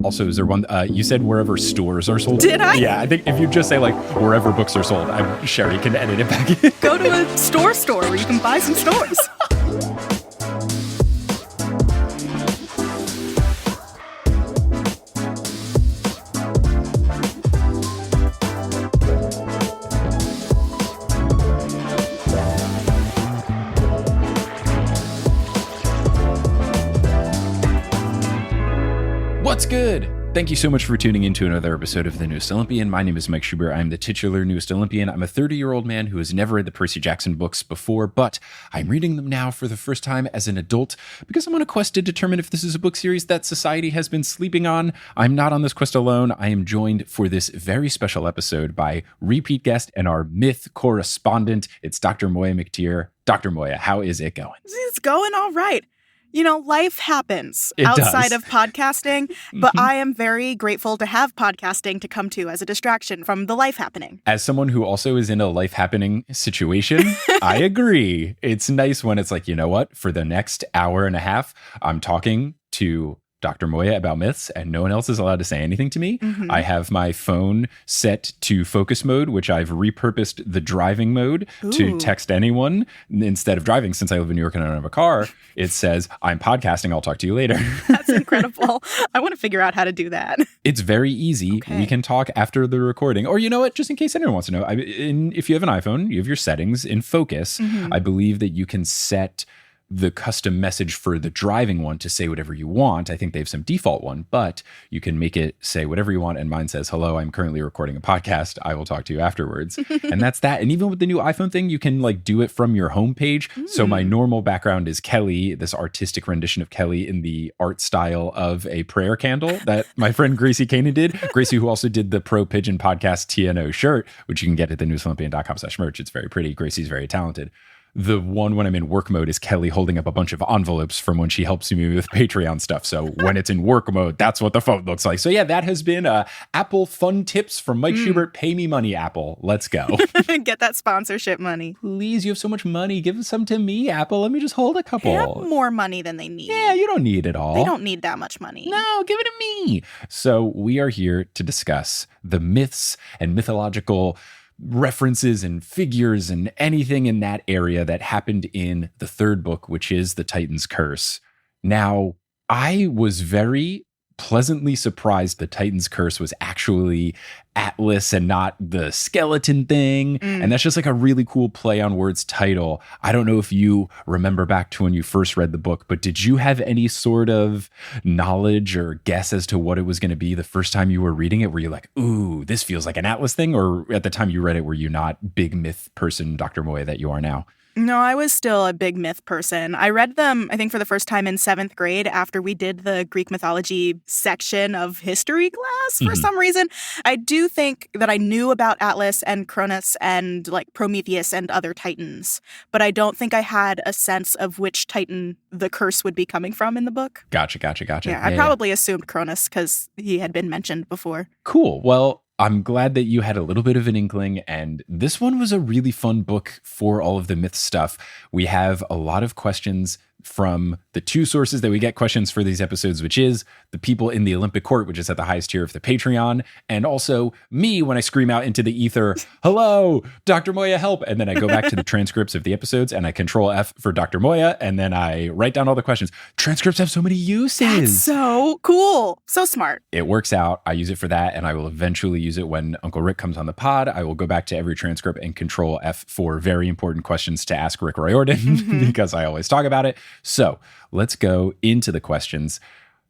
Also, is there one, you said wherever stores are sold? Did I? Yeah, I think if you just say like wherever books are sold, Sherry can edit it back in. Go to a store where you can buy some stores. What's good? Thank you so much for tuning in to another episode of the Newest Olympian. My name is Mike Schubert. I'm the titular Newest Olympian. I'm a 30-year-old man who has never read the Percy Jackson books before, but I'm reading them now for the first time as an adult because I'm on a quest to determine if this is a book series that society has been sleeping on. I'm not on this quest alone. I am joined for this very special episode by repeat guest and our Myth Correspondent. It's Dr. Moiya McTier. Dr. Moiya, how is it going? It's going all right. You know, life happens It outside does. of podcasting, but I am very grateful to have podcasting to come to as a distraction from the life happening. As someone who also is in a life happening situation, I agree. It's nice when it's like, you know what? For the next hour and a half, I'm talking to Dr. Moiya about myths, and no one else is allowed to say anything to me. I have my phone set to focus mode, which I've repurposed the driving mode to text anyone instead of driving. Since I live in New York and I don't have a car, it says, I'm podcasting, I'll talk to you later. That's incredible. I want to figure out how to do that. It's very easy. Okay. We can talk after the recording. Or you know what? Just in case anyone wants to know, if you have an iPhone, you have your settings in focus. I believe that you can set the custom message for the driving one to say whatever you want. I think they have some default one, but you can make it say whatever you want. And mine says, hello, I'm currently recording a podcast. I will talk to you afterwards. And that's that. And even with the new iPhone thing, you can like do it from your homepage. So my normal background is Kelly, this artistic rendition of Kelly in the art style of a prayer candle that my friend Gracie Kanan did. Gracie, who also did the Pro Pigeon Podcast TNO shirt, which you can get at thenewestolympian.com/merch. It's very pretty. Gracie's very talented. The one when I'm in work mode is Kelly holding up a bunch of envelopes from when she helps me with Patreon stuff. So when it's in work mode, that's what the phone looks like. So yeah, that has been Apple fun tips from Mike Schubert. Pay me money, Apple. Let's go. Get that sponsorship money. Please, you have so much money. Give some to me, Apple. Let me just hold a couple. They have more money than they need. Yeah, you don't need it all. They don't need that much money. No, give it to me. So we are here to discuss the myths and mythological references and figures and anything in that area that happened in the third book, which is the Titan's Curse. Now, I was very pleasantly surprised the Titan's Curse was actually Atlas and not the skeleton thing. And that's just like a really cool play on words title. I don't know if you remember back to when you first read the book, but did you have any sort of knowledge or guess as to what it was going to be the first time you were reading it? Were you like, ooh, this feels like an Atlas thing? Or at the time you read it, were you not big myth person, Dr. Moiya, that you are now? No, I was still a big myth person. I read them, I think, for the first time in 7th grade after we did the Greek mythology section of history class for some reason. I do think that I knew about Atlas and Cronus and like Prometheus and other titans, but I don't think I had a sense of which titan the curse would be coming from in the book. Gotcha. Yeah, I probably assumed Cronus because he had been mentioned before. Cool. Well, I'm glad that you had a little bit of an inkling, and this one was a really fun book for all of the myth stuff. We have a lot of questions from the two sources that we get questions for these episodes, which is the people in the Olympic court, which is at the highest tier of the Patreon, and also me when I scream out into the ether, hello, Dr. Moiya, help. And then I go back to the transcripts of the episodes and I control F for Dr. Moiya, and then I write down all the questions. Transcripts have so many uses. That's so cool. So smart. It works out. I use it for that, and I will eventually use it when Uncle Rick comes on the pod. I will go back to every transcript and control F for very important questions to ask Rick Riordan because I always talk about it. So let's go into the questions.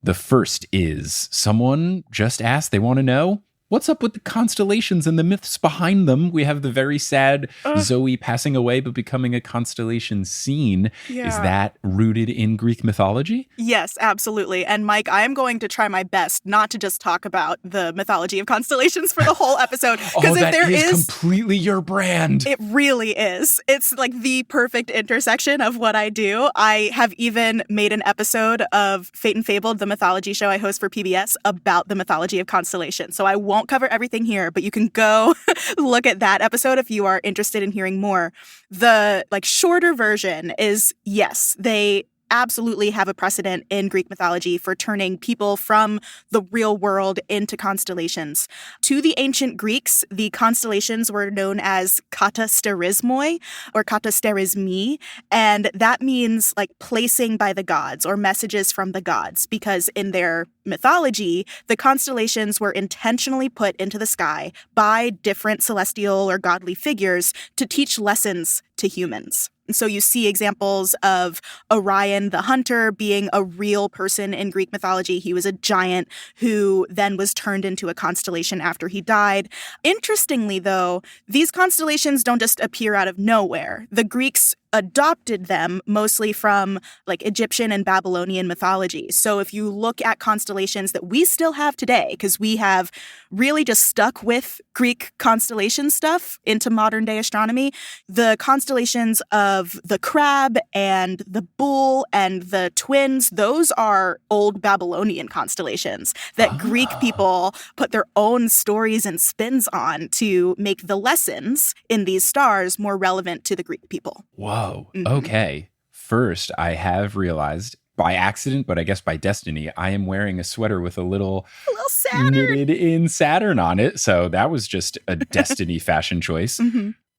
The first is someone just asked, they want to know, what's up with the constellations and the myths behind them? We have the very sad Zoe passing away but becoming a constellation scene. Yeah. Is that rooted in Greek mythology? Yes, absolutely. And Mike, I am going to try my best not to just talk about the mythology of constellations for the whole episode. Because if there is completely your brand. It really is. It's like the perfect intersection of what I do. I have even made an episode of Fate and Fabled, the mythology show I host for PBS, about the mythology of constellations. So I won't cover everything here, but you can go look at that episode if you are interested in hearing more. The like shorter version is, yes, they absolutely have a precedent in Greek mythology for turning people from the real world into constellations. To the ancient Greeks, the constellations were known as katasterismoi or katasterismi, and that means like placing by the gods or messages from the gods, because in their mythology, the constellations were intentionally put into the sky by different celestial or godly figures to teach lessons to humans. And so you see examples of Orion the hunter being a real person in Greek mythology. He was a giant who then was turned into a constellation after he died. Interestingly, though, these constellations don't just appear out of nowhere. The Greeks adopted them mostly from like Egyptian and Babylonian mythology. So if you look at constellations that we still have today, because we have really just stuck with Greek constellation stuff into modern day astronomy, the constellations of the crab and the bull and the twins, those are old Babylonian constellations that Greek people put their own stories and spins on to make the lessons in these stars more relevant to the Greek people. Whoa. Okay. First, I have realized by accident, but I guess by destiny, I am wearing a sweater with a little Saturn knitted in Saturn on it. So that was just a destiny fashion choice.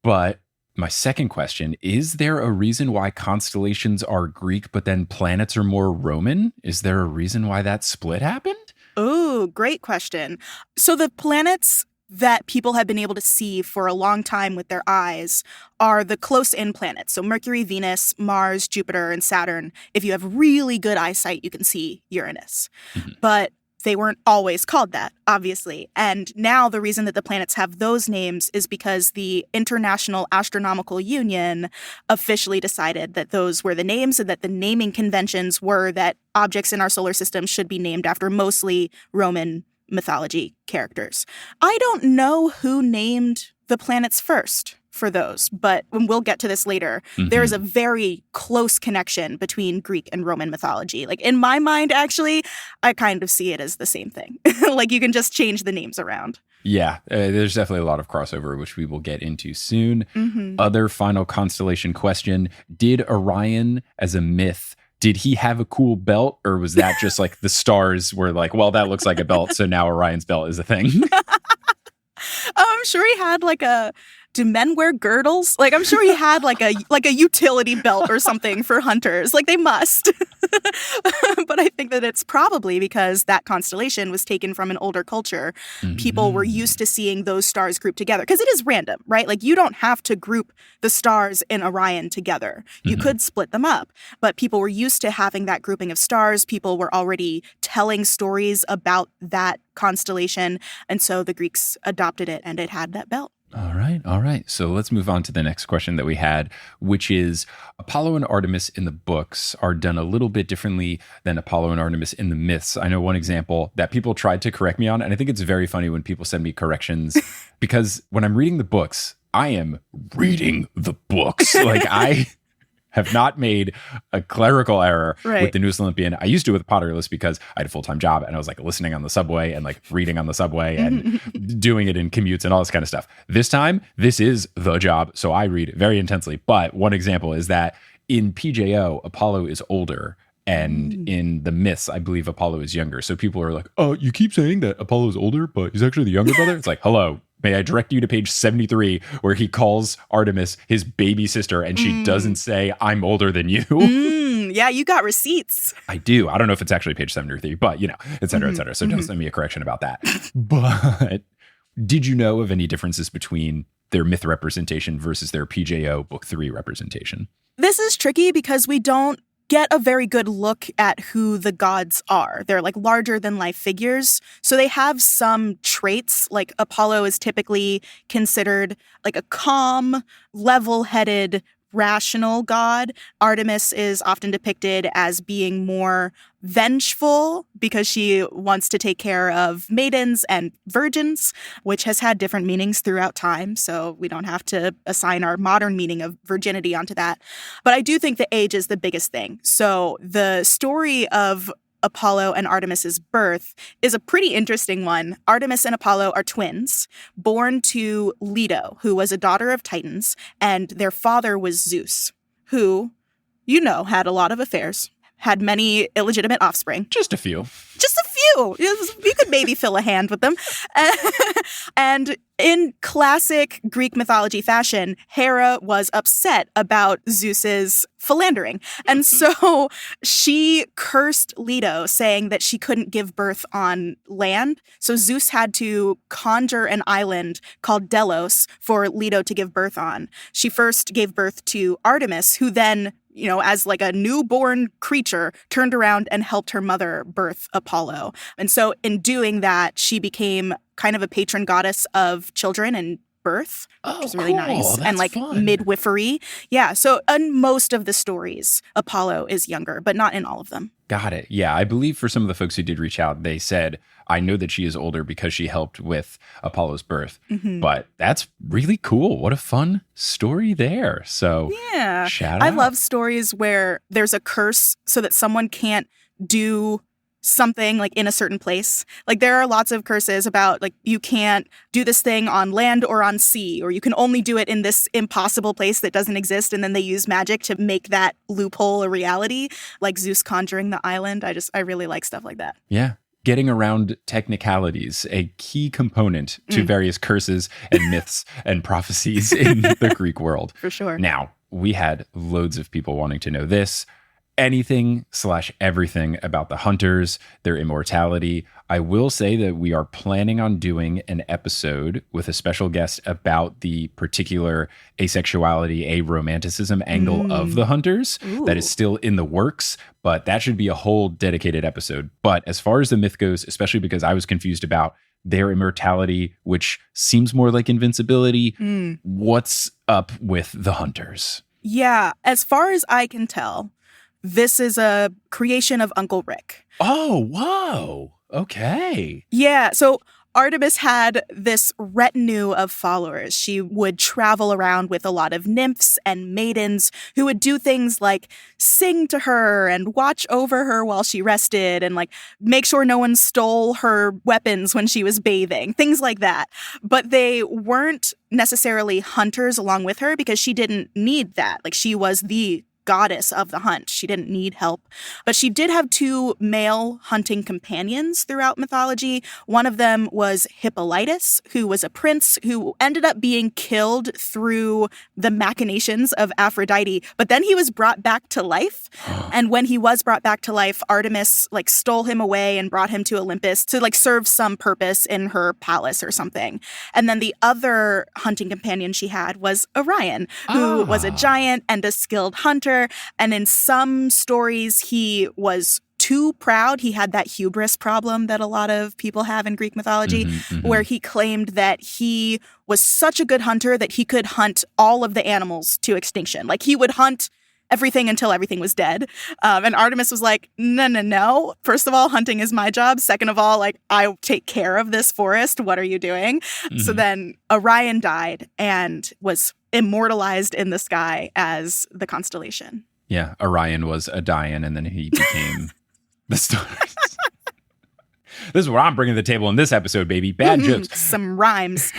But my second question, is there a reason why constellations are Greek, but then planets are more Roman? Is there a reason why that split happened? Oh, great question. So the planets that people have been able to see for a long time with their eyes are the close-in planets. So Mercury, Venus, Mars, Jupiter, and Saturn. If you have really good eyesight, you can see Uranus. But they weren't always called that, obviously. And now the reason that the planets have those names is because the International Astronomical Union officially decided that those were the names and that the naming conventions were that objects in our solar system should be named after mostly Roman mythology characters. I don't know who named the planets first for those, but we'll get to this later. There is a very close connection between Greek and Roman mythology. Like in my mind, actually, I kind of see it as the same thing. Like you can just change the names around. Yeah, there's definitely a lot of crossover, which we will get into soon. Other final constellation question. Did Orion as a myth, did he have a cool belt, or was that just like the stars were like, well, that looks like a belt, so now Orion's belt is a thing? I'm sure he had like a... Do men wear girdles? Like, I'm sure he had like a utility belt or something for hunters. Like, they must. But I think that it's probably because that constellation was taken from an older culture. People were used to seeing those stars grouped together. Because it is random, right? Like, you don't have to group the stars in Orion together. You could split them up. But people were used to having that grouping of stars. People were already telling stories about that constellation. And so the Greeks adopted it, and it had that belt. All right. So let's move on to the next question that we had, which is Apollo and Artemis in the books are done a little bit differently than Apollo and Artemis in the myths. I know one example that people tried to correct me on, and I think it's very funny when people send me corrections because when I'm reading the books, I am reading the books. Like I have not made a clerical error with the newest Olympian. I used to with Potterless because I had a full-time job and I was like listening on the subway and like reading on the subway and doing it in commutes and all this kind of stuff. This time, this is the job, so I read very intensely. But one example is that in PJO, Apollo is older. And in the myths, I believe Apollo is younger. So people are like, oh, you keep saying that Apollo is older, but he's actually the younger brother? It's like, hello. May I direct you to page 73, where he calls Artemis his baby sister, and she doesn't say, I'm older than you. Yeah, you got receipts. I do. I don't know if it's actually page 73, but, you know, et cetera, et cetera. So don't send me a correction about that. But did you know of any differences between their myth representation versus their PJO Book 3 representation? This is tricky because we don't get a very good look at who the gods are. They're like larger than life figures. So they have some traits, like Apollo is typically considered like a calm, level-headed, rational god. Artemis is often depicted as being more vengeful because she wants to take care of maidens and virgins, which has had different meanings throughout time. So we don't have to assign our modern meaning of virginity onto that. But I do think the age is the biggest thing. So the story of Apollo and Artemis's birth is a pretty interesting one. Artemis and Apollo are twins, born to Leto, who was a daughter of Titans, and their father was Zeus, who, you know, had a lot of affairs. had many illegitimate offspring. Just a few. Just a few. You could maybe fill a hand with them. And in classic Greek mythology fashion, Hera was upset about Zeus's philandering. And so she cursed Leto, saying that she couldn't give birth on land. So Zeus had to conjure an island called Delos for Leto to give birth on. She first gave birth to Artemis, who then, as like a newborn creature, turned around and helped her mother birth Apollo. And so in doing that, she became kind of a patron goddess of children and birth, which is really nice. That's and like fun. midwifery. Yeah. So in most of the stories, Apollo is younger, but not in all of them. Got it. Yeah. I believe for some of the folks who did reach out, they said, I know that she is older because she helped with Apollo's birth. Mm-hmm. But that's really cool. What a fun story there. So yeah, shout out. I love stories where there's a curse so that someone can't do something like in a certain place. Like there are lots of curses about like you can't do this thing on land or on sea, or you can only do it in this impossible place that doesn't exist, and then they use magic to make that loophole a reality, like Zeus conjuring the island. I really like stuff like that. Yeah. Getting around technicalities, a key component to various curses and myths and prophecies in the Greek world. For sure. Now, we had loads of people wanting to know this. Anything/everything about the hunters, their immortality. I will say that we are planning on doing an episode with a special guest about the particular asexuality, aromanticism angle of the hunters. Ooh. That is still in the works, but that should be a whole dedicated episode. But as far as the myth goes, especially because I was confused about their immortality, which seems more like invincibility, what's up with the hunters? Yeah, as far as I can tell, this is a creation of Uncle Rick. Oh, whoa. Okay. Yeah. So Artemis had this retinue of followers. She would travel around with a lot of nymphs and maidens who would do things like sing to her and watch over her while she rested and like make sure no one stole her weapons when she was bathing, things like that. But they weren't necessarily hunters along with her because she didn't need that. Like she was the goddess of the hunt. She didn't need help. But she did have two male hunting companions throughout mythology. One of them was Hippolytus, who was a prince who ended up being killed through the machinations of Aphrodite. But then he was brought back to life. And when he was brought back to life, Artemis like stole him away and brought him to Olympus to like serve some purpose in her palace or something. And then the other hunting companion she had was Orion, who was a giant and a skilled hunter. And in some stories, he was too proud. He had that hubris problem that a lot of people have in Greek mythology, where he claimed that he was such a good hunter that he could hunt all of the animals to extinction. Like he would hunt everything until everything was dead. And Artemis was like, no. First of all, hunting is my job. Second of all, like I take care of this forest. What are you doing? So then Orion died and was immortalized in the sky as the constellation. Yeah, Orion was a Dian, and then he became the stars. This is what I'm bringing to the table in this episode, baby. Bad jokes. Some rhymes.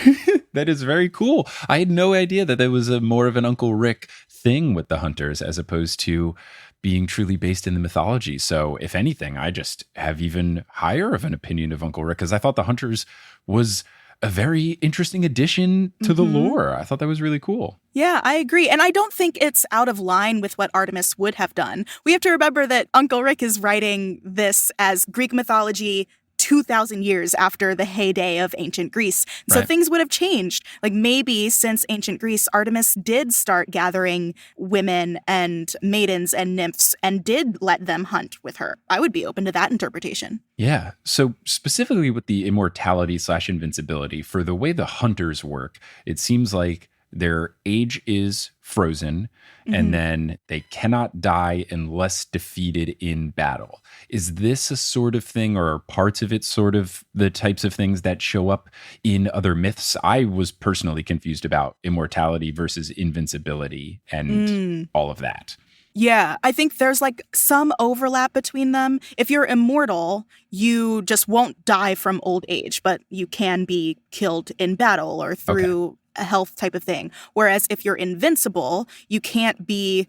That is very cool. I had no idea that there was more of an Uncle Rick thing with the hunters as opposed to being truly based in the mythology. So if anything, I just have even higher of an opinion of Uncle Rick because I thought the hunters was a very interesting addition to the lore. I thought that was really cool. Yeah, I agree. And I don't think it's out of line with what Artemis would have done. We have to remember that Uncle Rick is writing this as Greek mythology 2,000 years after the heyday of ancient Greece. So things would have changed. Like maybe since ancient Greece, Artemis did start gathering women and maidens and nymphs and did let them hunt with her. I would be open to that interpretation. Yeah. So specifically with the immortality/invincibility, for the way the hunters work, it seems like their age is frozen and then they cannot die unless defeated in battle. Is this a sort of thing, or are parts of it sort of the types of things that show up in other myths? I was personally confused about immortality versus invincibility and all of that. Yeah, I think there's like some overlap between them. If you're immortal, you just won't die from old age, but you can be killed in battle or through a health type of thing. Whereas if you're invincible, you can't be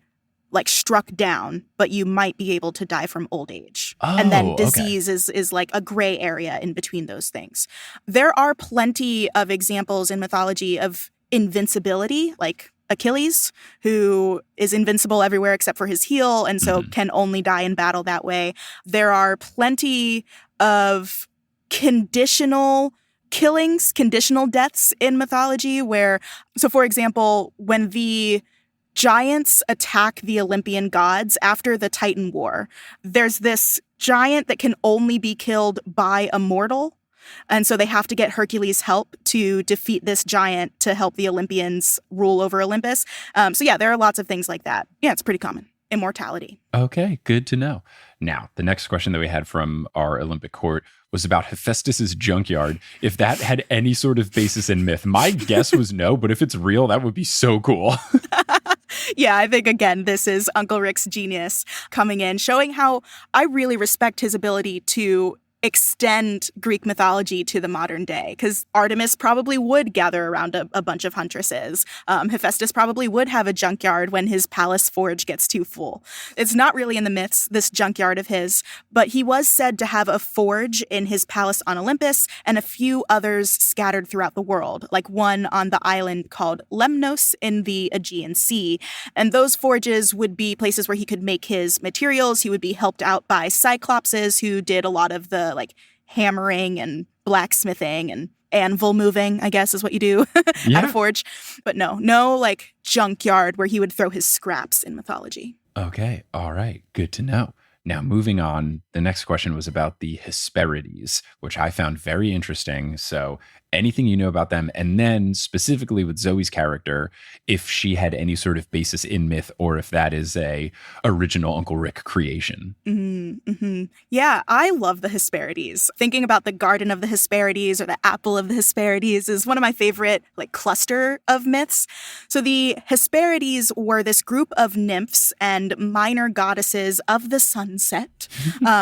like struck down, but you might be able to die from old age. Oh, and then disease is like a gray area in between those things. There are plenty of examples in mythology of invincibility, like Achilles, who is invincible everywhere except for his heel, and so can only die in battle that way. There are plenty of conditional killings, conditional deaths in mythology where, so for example, when the giants attack the Olympian gods after the Titan War, there's this giant that can only be killed by a mortal. And so they have to get Hercules' help to defeat this giant to help the Olympians rule over Olympus. So yeah, there are lots of things like that. Yeah, it's pretty common. Immortality. Okay, good to know. Now, the next question that we had from our Olympic court was about Hephaestus's junkyard. If that had any sort of basis in myth, my guess was no, but if it's real, that would be so cool. Yeah, I think, again, this is Uncle Rick's genius coming in, showing how I really respect his ability to extend Greek mythology to the modern day, because Artemis probably would gather around a bunch of huntresses. Hephaestus probably would have a junkyard when his palace forge gets too full. It's not really in the myths, this junkyard of his, but he was said to have a forge in his palace on Olympus and a few others scattered throughout the world, like one on the island called Lemnos in the Aegean Sea. And those forges would be places where he could make his materials. He would be helped out by cyclopses who did a lot of the like hammering and blacksmithing and anvil moving, I guess is what you do at a forge. But no like junkyard where he would throw his scraps in mythology. Okay. All right. Good to know. Now, moving on, the next question was about the Hesperides, which I found very interesting. So anything you know about them, and then specifically with Zoe's character, if she had any sort of basis in myth or if that is a original Uncle Rick creation. Yeah, I love the Hesperides. Thinking about the Garden of the Hesperides or the Apple of the Hesperides is one of my favorite like cluster of myths. So the Hesperides were this group of nymphs and minor goddesses of the sunset.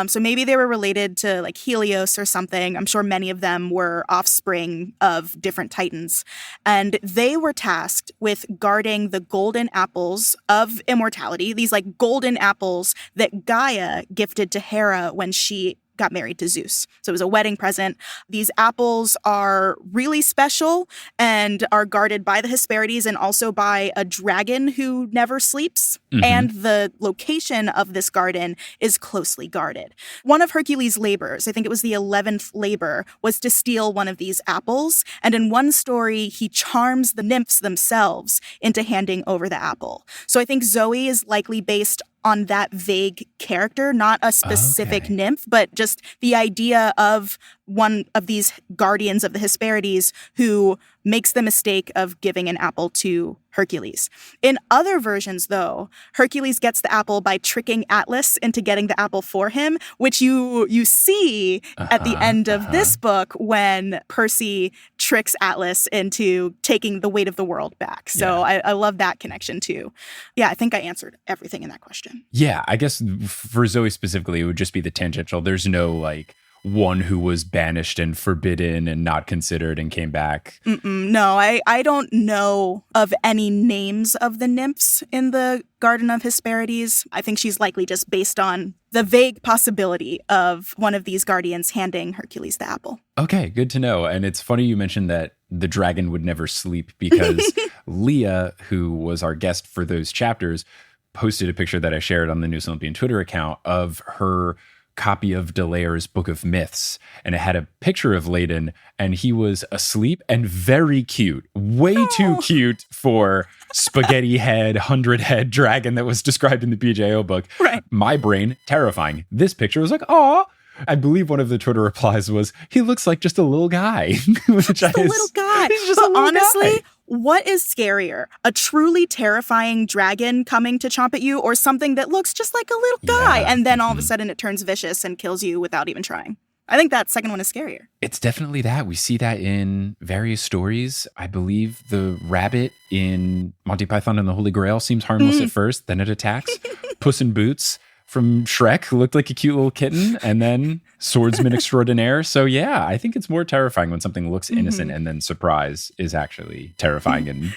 So maybe they were related to like Helios or something. I'm sure many of them were offspring of different titans. And they were tasked with guarding the golden apples of immortality, these like golden apples that Gaia gifted to Hera when she got married to Zeus. So it was a wedding present. These apples are really special and are guarded by the Hesperides and also by a dragon who never sleeps. And the location of this garden is closely guarded. One of Hercules' labors, I think it was the 11th labor, was to steal one of these apples. And in one story, he charms the nymphs themselves into handing over the apple. So I think Zoe is likely based on that vague character, not a specific nymph, but just the idea of one of these guardians of the Hesperides who makes the mistake of giving an apple to Hercules. In other versions, though, Hercules gets the apple by tricking Atlas into getting the apple for him, which you see at the end of this book when Percy tricks Atlas into taking the weight of the world back. So I love that connection, too. Yeah, I think I answered everything in that question. Yeah, I guess for Zoe specifically, it would just be the tangential. There's no like one who was banished and forbidden and not considered and came back. No, I don't know of any names of the nymphs in the Garden of Hesperides. I think she's likely just based on the vague possibility of one of these guardians handing Hercules the apple. Okay, good to know. And it's funny you mentioned that the dragon would never sleep because Leah, who was our guest for those chapters, posted a picture that I shared on the News Olympian Twitter account of her copy of Delair's Book of Myths, and it had a picture of Ladon, and he was asleep and very cute, way too cute for spaghetti head, 100-head dragon that was described in the BJO book. Right. My brain, terrifying. This picture was like, aw. I believe one of the Twitter replies was, he looks like just a little guy. Just a little guy. He's just a little honestly, guy. What is scarier? A truly terrifying dragon coming to chomp at you, or something that looks just like a little guy and then all of a sudden it turns vicious and kills you without even trying? I think that second one is scarier. It's definitely that. We see that in various stories. I believe the rabbit in Monty Python and the Holy Grail seems harmless at first, then it attacks. Puss in Boots from Shrek looked like a cute little kitten, and then swordsman extraordinaire. So yeah, I think it's more terrifying when something looks innocent and then surprise is actually terrifying and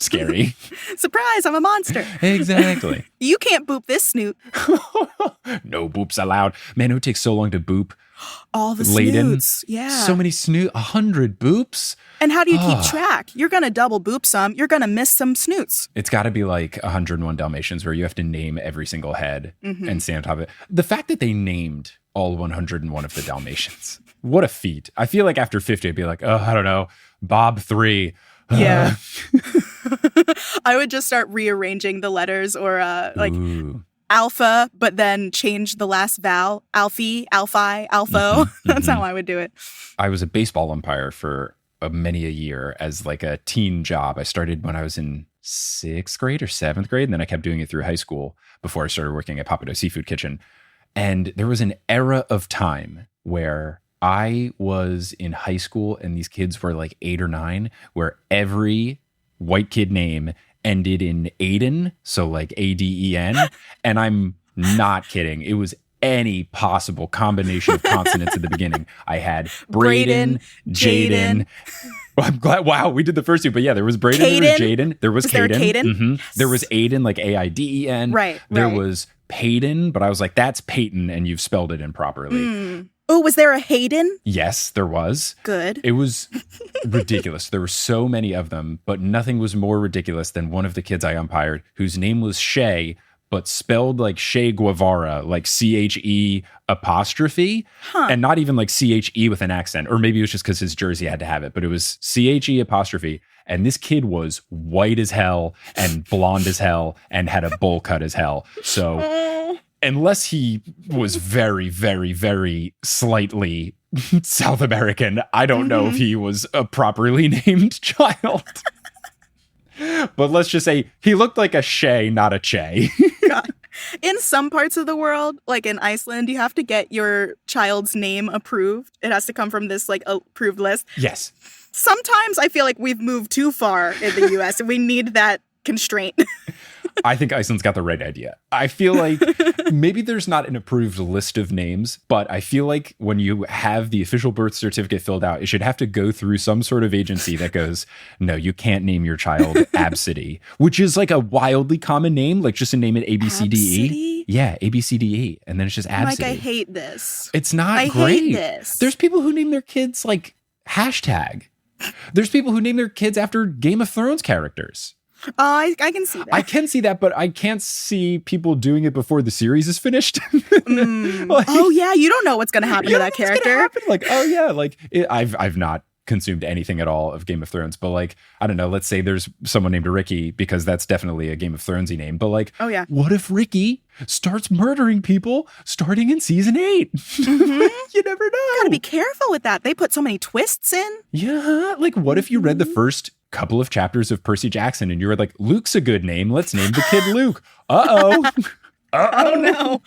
Scary. Surprise, I'm a monster. Exactly. You can't boop this snoot. No boops allowed. Man, it would take so long to boop. All the Laden. snoots. Yeah. So many 100 boops. And how do you keep track? You're going to double boop some. You're going to miss some snoots. It's got to be like 101 Dalmatians where you have to name every single head and stand on top of it. The fact that they named all 101 of the Dalmatians, what a feat. I feel like after 50, I'd be like, oh, I don't know, Bob 3. Yeah. I would just start rearranging the letters or Ooh. Alpha, but then change the last vowel. Alfie, Alphi, Alpho. That's how I would do it. I was a baseball umpire for many a year as like a teen job. I started when I was in 6th grade or 7th grade, and then I kept doing it through high school before I started working at Papado Seafood Kitchen. And there was an era of time where I was in high school and these kids were like 8 or 9, where every white kid name ended in Aiden, so like Aden, and I'm not kidding. It was any possible combination of consonants at the beginning. I had Braden, Jaden. I'm glad. Wow, we did the first two, but yeah, there was Braden, Caden. there was Jaden, there was Caden. There a Caden? Yes. There was Aiden, like Aiden. Right. There was Peyton, but I was like, that's Peyton, and you've spelled it improperly. Oh, was there a Hayden? Yes, there was. Good. It was ridiculous. There were so many of them, but nothing was more ridiculous than one of the kids I umpired whose name was Shay, but spelled like Che Guevara, like CHE apostrophe, and not even like CHE with an accent. Or maybe it was just because his jersey had to have it, but it was CHE apostrophe. And this kid was white as hell and blonde as hell and had a bowl cut as hell. So unless he was very, very, very slightly South American, I don't know if he was a properly named child. But let's just say he looked like a Shay, not a Che. God. In some parts of the world, like in Iceland, you have to get your child's name approved. It has to come from this like approved list. Yes. Sometimes I feel like we've moved too far in the US and we need that constraint. I think Iceland's got the right idea. I feel like maybe there's not an approved list of names, but I feel like when you have the official birth certificate filled out, it should have to go through some sort of agency that goes, no, you can't name your child Absidy, which is like a wildly common name, like just to name it ABCDE. Yeah, ABCDE. And then it's just Absidy. Mike, I hate this. It's not I great. hate this. There's people who name their kids like hashtag. There's people who name their kids after Game of Thrones characters. I can see that. I can see that, but I can't see people doing it before the series is finished. Like, oh yeah, you don't know what's going to happen to that character. Like, oh yeah, like I've not consumed anything at all of Game of Thrones, but like, I don't know, let's say there's someone named Ricky, because that's definitely a Game of Thronesy name, but like, oh yeah, what if Ricky starts murdering people starting in season 8? You never know. Gotta be careful with that. They put so many twists in. Yeah, like what if you read the first couple of chapters of Percy Jackson and you were like, Luke's a good name, let's name the kid Luke. Uh-oh. Oh no.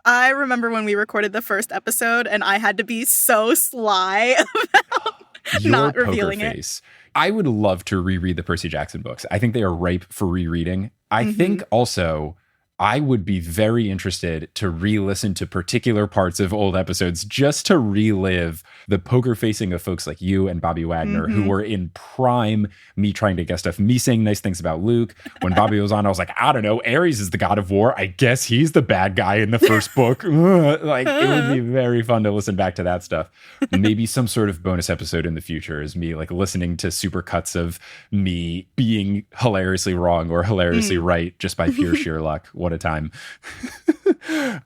I remember when we recorded the first episode and I had to be so sly about not revealing it. I would love to reread the Percy Jackson books. I think they are ripe for rereading. I think also I would be very interested to re-listen to particular parts of old episodes just to relive the poker facing of folks like you and Bobby Wagner, who were in prime me trying to guess stuff, me saying nice things about Luke. When Bobby was on, I was like, I don't know, Ares is the god of war. I guess he's the bad guy in the first book. Like, it would be very fun to listen back to that stuff. Maybe some sort of bonus episode in the future is me like listening to super cuts of me being hilariously wrong or hilariously right just by pure sheer luck. What a time.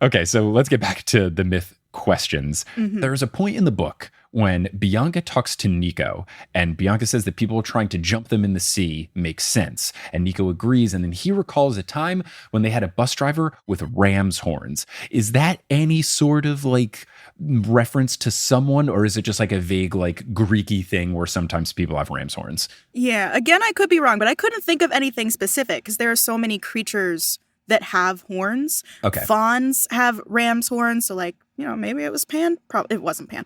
Okay, so let's get back to the myth questions. There's a point in the book when Bianca talks to Nico, and Bianca says that people trying to jump them in the sea makes sense. And Nico agrees, and then he recalls a time when they had a bus driver with ram's horns. Is that any sort of like reference to someone, or is it just like a vague like Greeky thing where sometimes people have ram's horns? Yeah, again, I could be wrong, but I couldn't think of anything specific because there are so many creatures that have horns. Okay. Fawns have ram's horns, so like, you know, maybe it was Pan. Probably it wasn't Pan.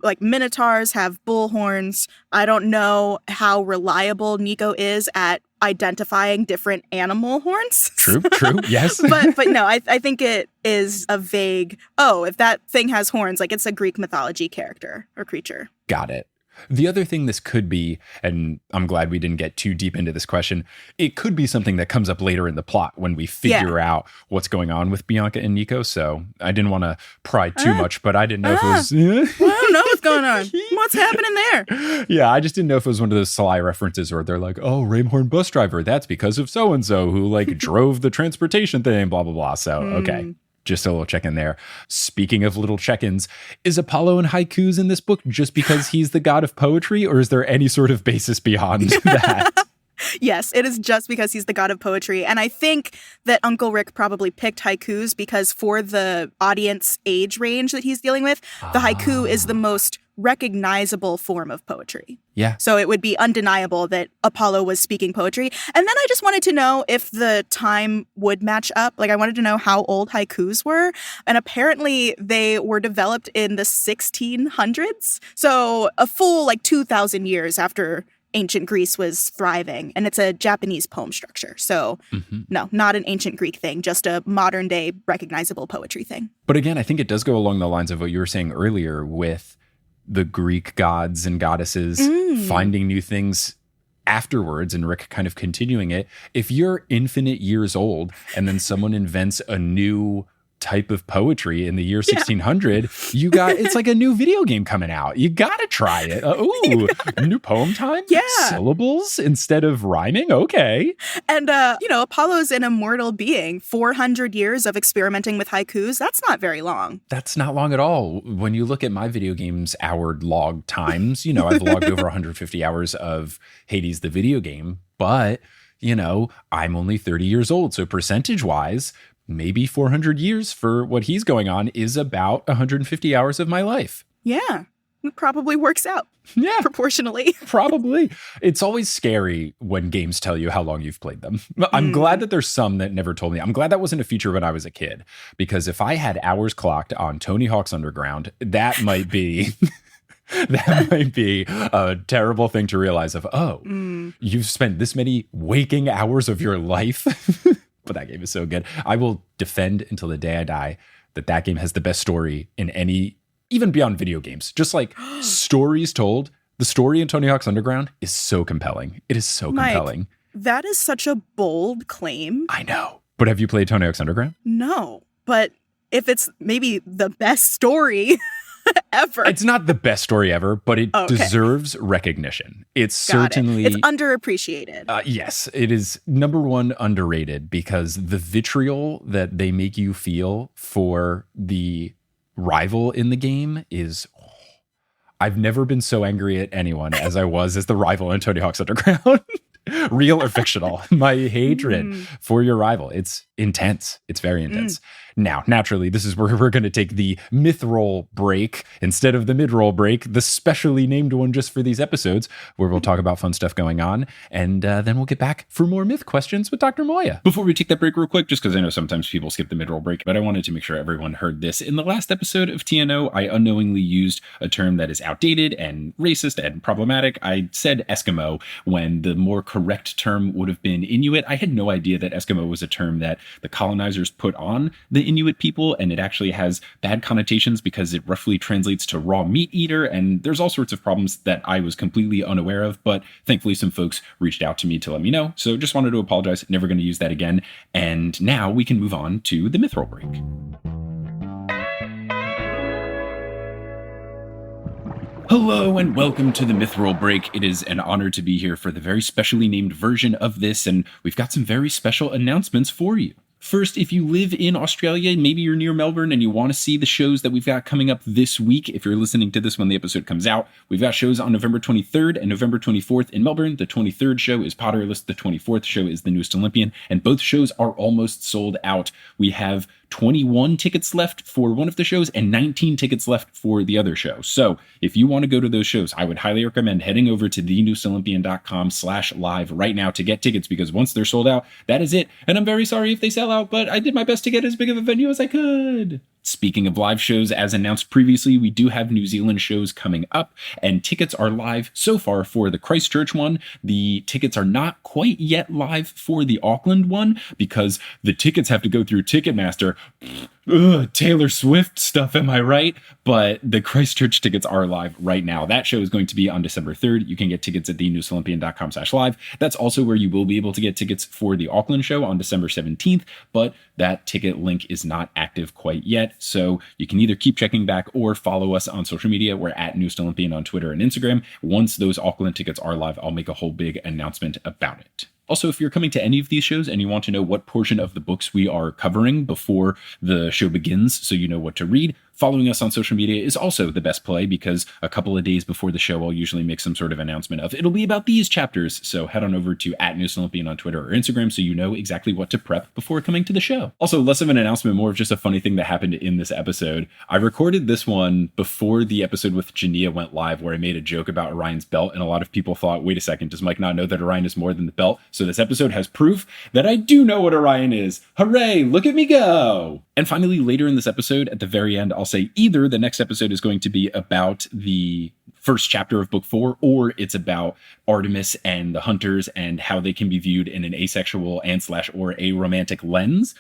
Like minotaurs have bull horns. I don't know how reliable Nico is at identifying different animal horns. True, yes. but no, I think it is a vague, oh, if that thing has horns, like it's a Greek mythology character or creature. Got it. The other thing this could be, and I'm glad we didn't get too deep into this question, it could be something that comes up later in the plot when we figure out what's going on with Bianca and Nico. So I didn't want to pry too much, but I didn't know if it was... Well, I don't know what's going on. What's happening there? Yeah, I just didn't know if it was one of those sly references where they're like, oh, Ramhorn bus driver, that's because of so-and-so who like drove the transportation thing, blah, blah, blah. So, okay. Just a little check-in there. Speaking of little check-ins, is Apollo in haikus in this book just because he's the god of poetry, or is there any sort of basis beyond that? Yes, it is just because he's the god of poetry. And I think that Uncle Rick probably picked haikus because for the audience age range that he's dealing with, the haiku is the most recognizable form of poetry. Yeah. So it would be undeniable that Apollo was speaking poetry. And then I just wanted to know if the time would match up. Like, I wanted to know how old haikus were. And apparently they were developed in the 1600s. So a full, 2,000 years after ancient Greece was thriving. And it's a Japanese poem structure. So no, not an ancient Greek thing, just a modern day recognizable poetry thing. But again, I think it does go along the lines of what you were saying earlier with the Greek gods and goddesses finding new things afterwards and Rick kind of continuing it. If you're infinite years old and then someone invents a new type of poetry in the year 1600, you got, it's like a new video game coming out. You got to try it. New poem time? Yeah. Syllables instead of rhyming? Okay. And, Apollo's an immortal being. 400 years of experimenting with haikus, that's not very long. That's not long at all. When you look at my video games hour log times, I've logged over 150 hours of Hades the video game, but, I'm only 30 years old. So percentage-wise, maybe 400 years for what he's going on is about 150 hours of my life. Yeah, it probably works out. Yeah. Proportionally. Probably. It's always scary when games tell you how long you've played them. I'm glad that there's some that never told me. I'm glad that wasn't a feature when I was a kid, because if I had hours clocked on Tony Hawk's Underground, that might be... that might be a terrible thing to realize of, you've spent this many waking hours of your life. But that game is so good. I will defend until the day I die that game has the best story in any, even beyond video games. Just like stories told, the story in Tony Hawk's Underground is so compelling. It is so compelling. That is such a bold claim. I know. But have you played Tony Hawk's Underground? No. But if it's maybe the best story ever. It's not the best story ever, but it deserves recognition. It's certainly... It's underappreciated. Yes, it is number one underrated because the vitriol that they make you feel for the rival in the game is... I've never been so angry at anyone as I was as the rival in Tony Hawk's Underground. Real or fictional. My hatred for your rival. It's intense. It's very intense. Now, naturally, this is where we're going to take the myth roll break instead of the mid-roll break, the specially named one just for these episodes, where we'll talk about fun stuff going on. And then we'll get back for more myth questions with Dr. Moiya. Before we take that break real quick, just because I know sometimes people skip the mid-roll break, but I wanted to make sure everyone heard this. In the last episode of TNO, I unknowingly used a term that is outdated and racist and problematic. I said Eskimo when the more correct term would have been Inuit. I had no idea that Eskimo was a term that the colonizers put on the Inuit people, and it actually has bad connotations because it roughly translates to raw meat eater, and there's all sorts of problems that I was completely unaware of, but thankfully some folks reached out to me to let me know, so just wanted to apologize. Never going to use that again. And now we can move on to the myth roll break. Hello and welcome to the Myth Roll Break. It is an honor to be here for the very specially named version of this, and we've got some very special announcements for you. First, if you live in Australia, maybe you're near Melbourne and you want to see the shows that we've got coming up this week, if you're listening to this when the episode comes out, we've got shows on November 23rd and November 24th in Melbourne. The 23rd show is Potterless, the 24th show is the newest Olympian, and both shows are almost sold out. We have 21 tickets left for one of the shows and 19 tickets left for the other show. So if you want to go to those shows, I would highly recommend heading over to thenewestolympian.com/live right now to get tickets, because once they're sold out, that is it. And I'm very sorry if they sell out, but I did my best to get as big of a venue as I could. Speaking of live shows, as announced previously, we do have New Zealand shows coming up, and tickets are live so far for the Christchurch one. The tickets are not quite yet live for the Auckland one, because the tickets have to go through Ticketmaster. Taylor Swift stuff, am I right? But the Christchurch tickets are live right now. That show is going to be on December 3rd. You can get tickets at thenewsolympian.com/live. That's also where you will be able to get tickets for the Auckland show on December 17th, but that ticket link is not active quite yet. So you can either keep checking back or follow us on social media. We're at Newest Olympian on Twitter and Instagram. Once those Auckland tickets are live, I'll make a whole big announcement about it. Also, if you're coming to any of these shows and you want to know what portion of the books we are covering before the show begins so you know what to read, following us on social media is also the best play, because a couple of days before the show, I'll usually make some sort of announcement of it'll be about these chapters. So head on over to @NewestOlympian on Twitter or Instagram so you know exactly what to prep before coming to the show. Also, less of an announcement, more of just a funny thing that happened in this episode. I recorded this one before the episode with Jania went live, where I made a joke about Orion's belt, and a lot of people thought, wait a second, does Mike not know that Orion is more than the belt? So this episode has proof that I do know what Orion is. Hooray, look at me go! And finally, later in this episode, at the very end, I'll say either the next episode is going to be about the first chapter of book 4, or it's about Artemis and the hunters and how they can be viewed in an asexual and/or a romantic lens.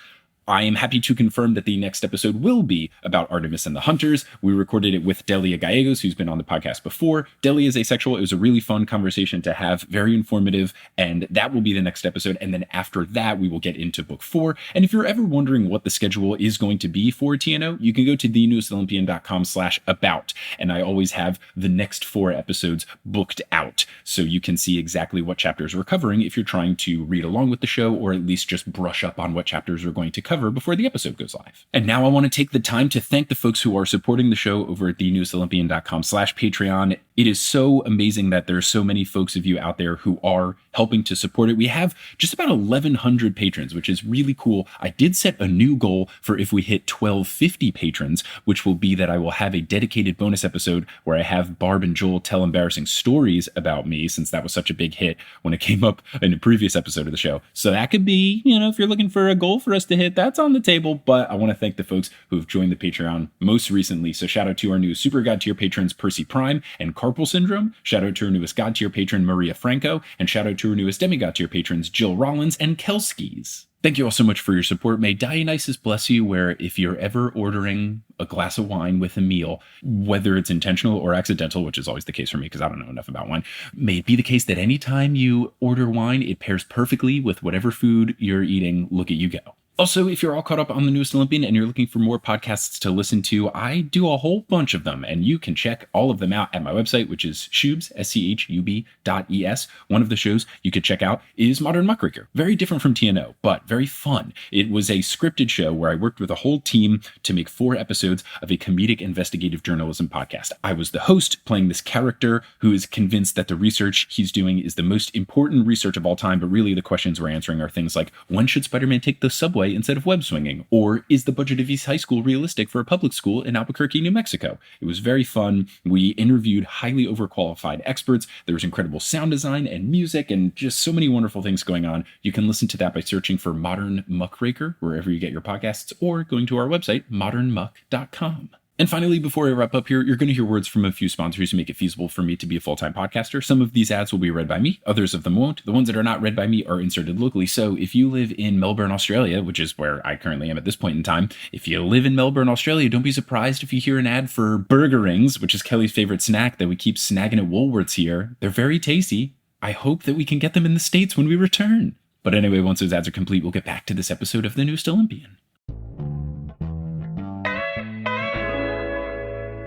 I am happy to confirm that the next episode will be about Artemis and the hunters. We recorded it with Delia Gallegos, who's been on the podcast before. Delia is asexual. It was a really fun conversation to have, very informative, and that will be the next episode. And then after that, we will get into book 4. And if you're ever wondering what the schedule is going to be for TNO, you can go to thenewestolympian.com/about. And I always have the next 4 episodes booked out, so you can see exactly what chapters we're covering if you're trying to read along with the show, or at least just brush up on what chapters we're going to cover before the episode goes live. And now I want to take the time to thank the folks who are supporting the show over at thenewsolympian.com/Patreon. It is so amazing that there's so many folks of you out there who are helping to support it. We have just about 1,100 patrons, which is really cool. I did set a new goal for if we hit 1,250 patrons, which will be that I will have a dedicated bonus episode where I have Barb and Joel tell embarrassing stories about me, since that was such a big hit when it came up in a previous episode of the show. So that could be, if you're looking for a goal for us to hit, that's on the table. But I want to thank the folks who have joined the Patreon most recently. So shout out to our new Super God tier patrons, Percy Prime and Carpal Syndrome. Shout out to our newest God tier patron, Maria Franco. And shout out to our newest Demigod tier patrons, Jill Rollins and Kelskis. Thank you all so much for your support. May Dionysus bless you, where if you're ever ordering a glass of wine with a meal, whether it's intentional or accidental, which is always the case for me because I don't know enough about wine, may it be the case that anytime you order wine, it pairs perfectly with whatever food you're eating. Look at you go. Also, if you're all caught up on the Newest Olympian and you're looking for more podcasts to listen to, I do a whole bunch of them, and you can check all of them out at my website, which is Schubs, schub.es. One of the shows you could check out is Modern Muckraker. Very different from TNO, but very fun. It was a scripted show where I worked with a whole team to make 4 episodes of a comedic investigative journalism podcast. I was the host, playing this character who is convinced that the research he's doing is the most important research of all time, but really the questions we're answering are things like, when should Spider-Man take the subway instead of web swinging? Or is the budget of East High School realistic for a public school in Albuquerque, New Mexico? It was very fun. We interviewed highly overqualified experts. There was incredible sound design and music and just so many wonderful things going on. You can listen to that by searching for Modern Muckraker wherever you get your podcasts, or going to our website, modernmuck.com. And finally, before I wrap up here, you're going to hear words from a few sponsors who make it feasible for me to be a full-time podcaster. Some of these ads will be read by me, others of them won't. The ones that are not read by me are inserted locally. So if you live in Melbourne, Australia, which is where I currently am at this point in time, if you live in Melbourne, Australia, don't be surprised if you hear an ad for Burger Rings, which is Kelly's favorite snack that we keep snagging at Woolworths here. They're very tasty. I hope that we can get them in the States when we return. But anyway, once those ads are complete, we'll get back to this episode of The Newest Olympian.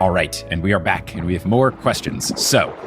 All right, and we are back, and we have more questions. So,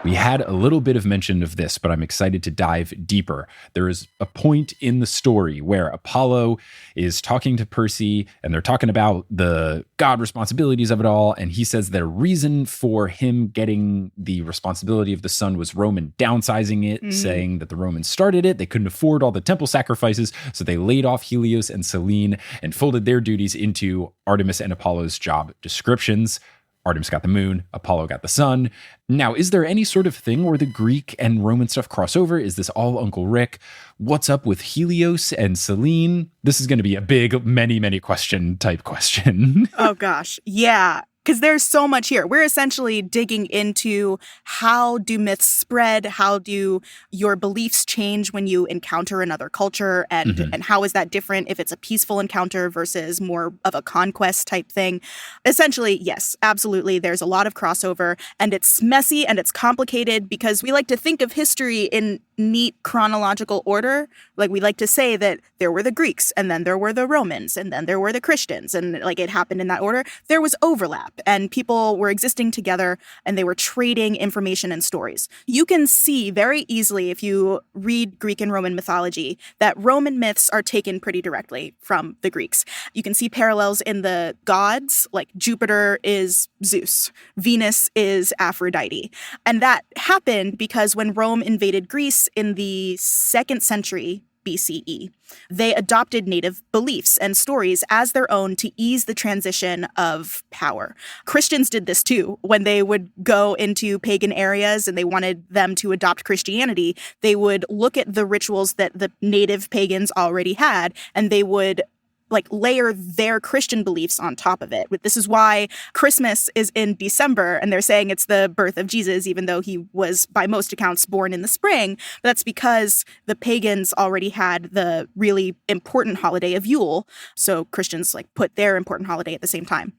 we had a little bit of mention of this, but I'm excited to dive deeper. There is a point in the story where Apollo is talking to Percy, and they're talking about the god responsibilities of it all, and he says the reason for him getting the responsibility of the sun was Roman downsizing it, saying that the Romans started it, they couldn't afford all the temple sacrifices, so they laid off Helios and Selene and folded their duties into Artemis and Apollo's job descriptions. Artemis got the moon, Apollo got the sun. Now, is there any sort of thing where the Greek and Roman stuff cross over? Is this all Uncle Rick? What's up with Helios and Selene? This is going to be a big, many question type question. Oh, gosh. Yeah. Because there's so much here. We're essentially digging into how do myths spread? How do your beliefs change when you encounter another culture? And how is that different if it's a peaceful encounter versus more of a conquest type thing? Essentially, yes, absolutely. There's a lot of crossover, and it's messy and it's complicated because we like to think of history in neat chronological order. Like, we like to say that there were the Greeks, and then there were the Romans, and then there were the Christians, and like it happened in that order. There was overlap, and people were existing together, and they were trading information and stories. You can see very easily, if you read Greek and Roman mythology, that Roman myths are taken pretty directly from the Greeks. You can see parallels in the gods, like Jupiter is Zeus, Venus is Aphrodite. And that happened because when Rome invaded Greece in the 2nd century BCE, they adopted native beliefs and stories as their own to ease the transition of power. Christians did this too. When they would go into pagan areas and they wanted them to adopt Christianity, they would look at the rituals that the native pagans already had, and they would layer their Christian beliefs on top of it. This is why Christmas is in December, and they're saying it's the birth of Jesus, even though he was, by most accounts, born in the spring. But that's because the pagans already had the really important holiday of Yule. So Christians put their important holiday at the same time.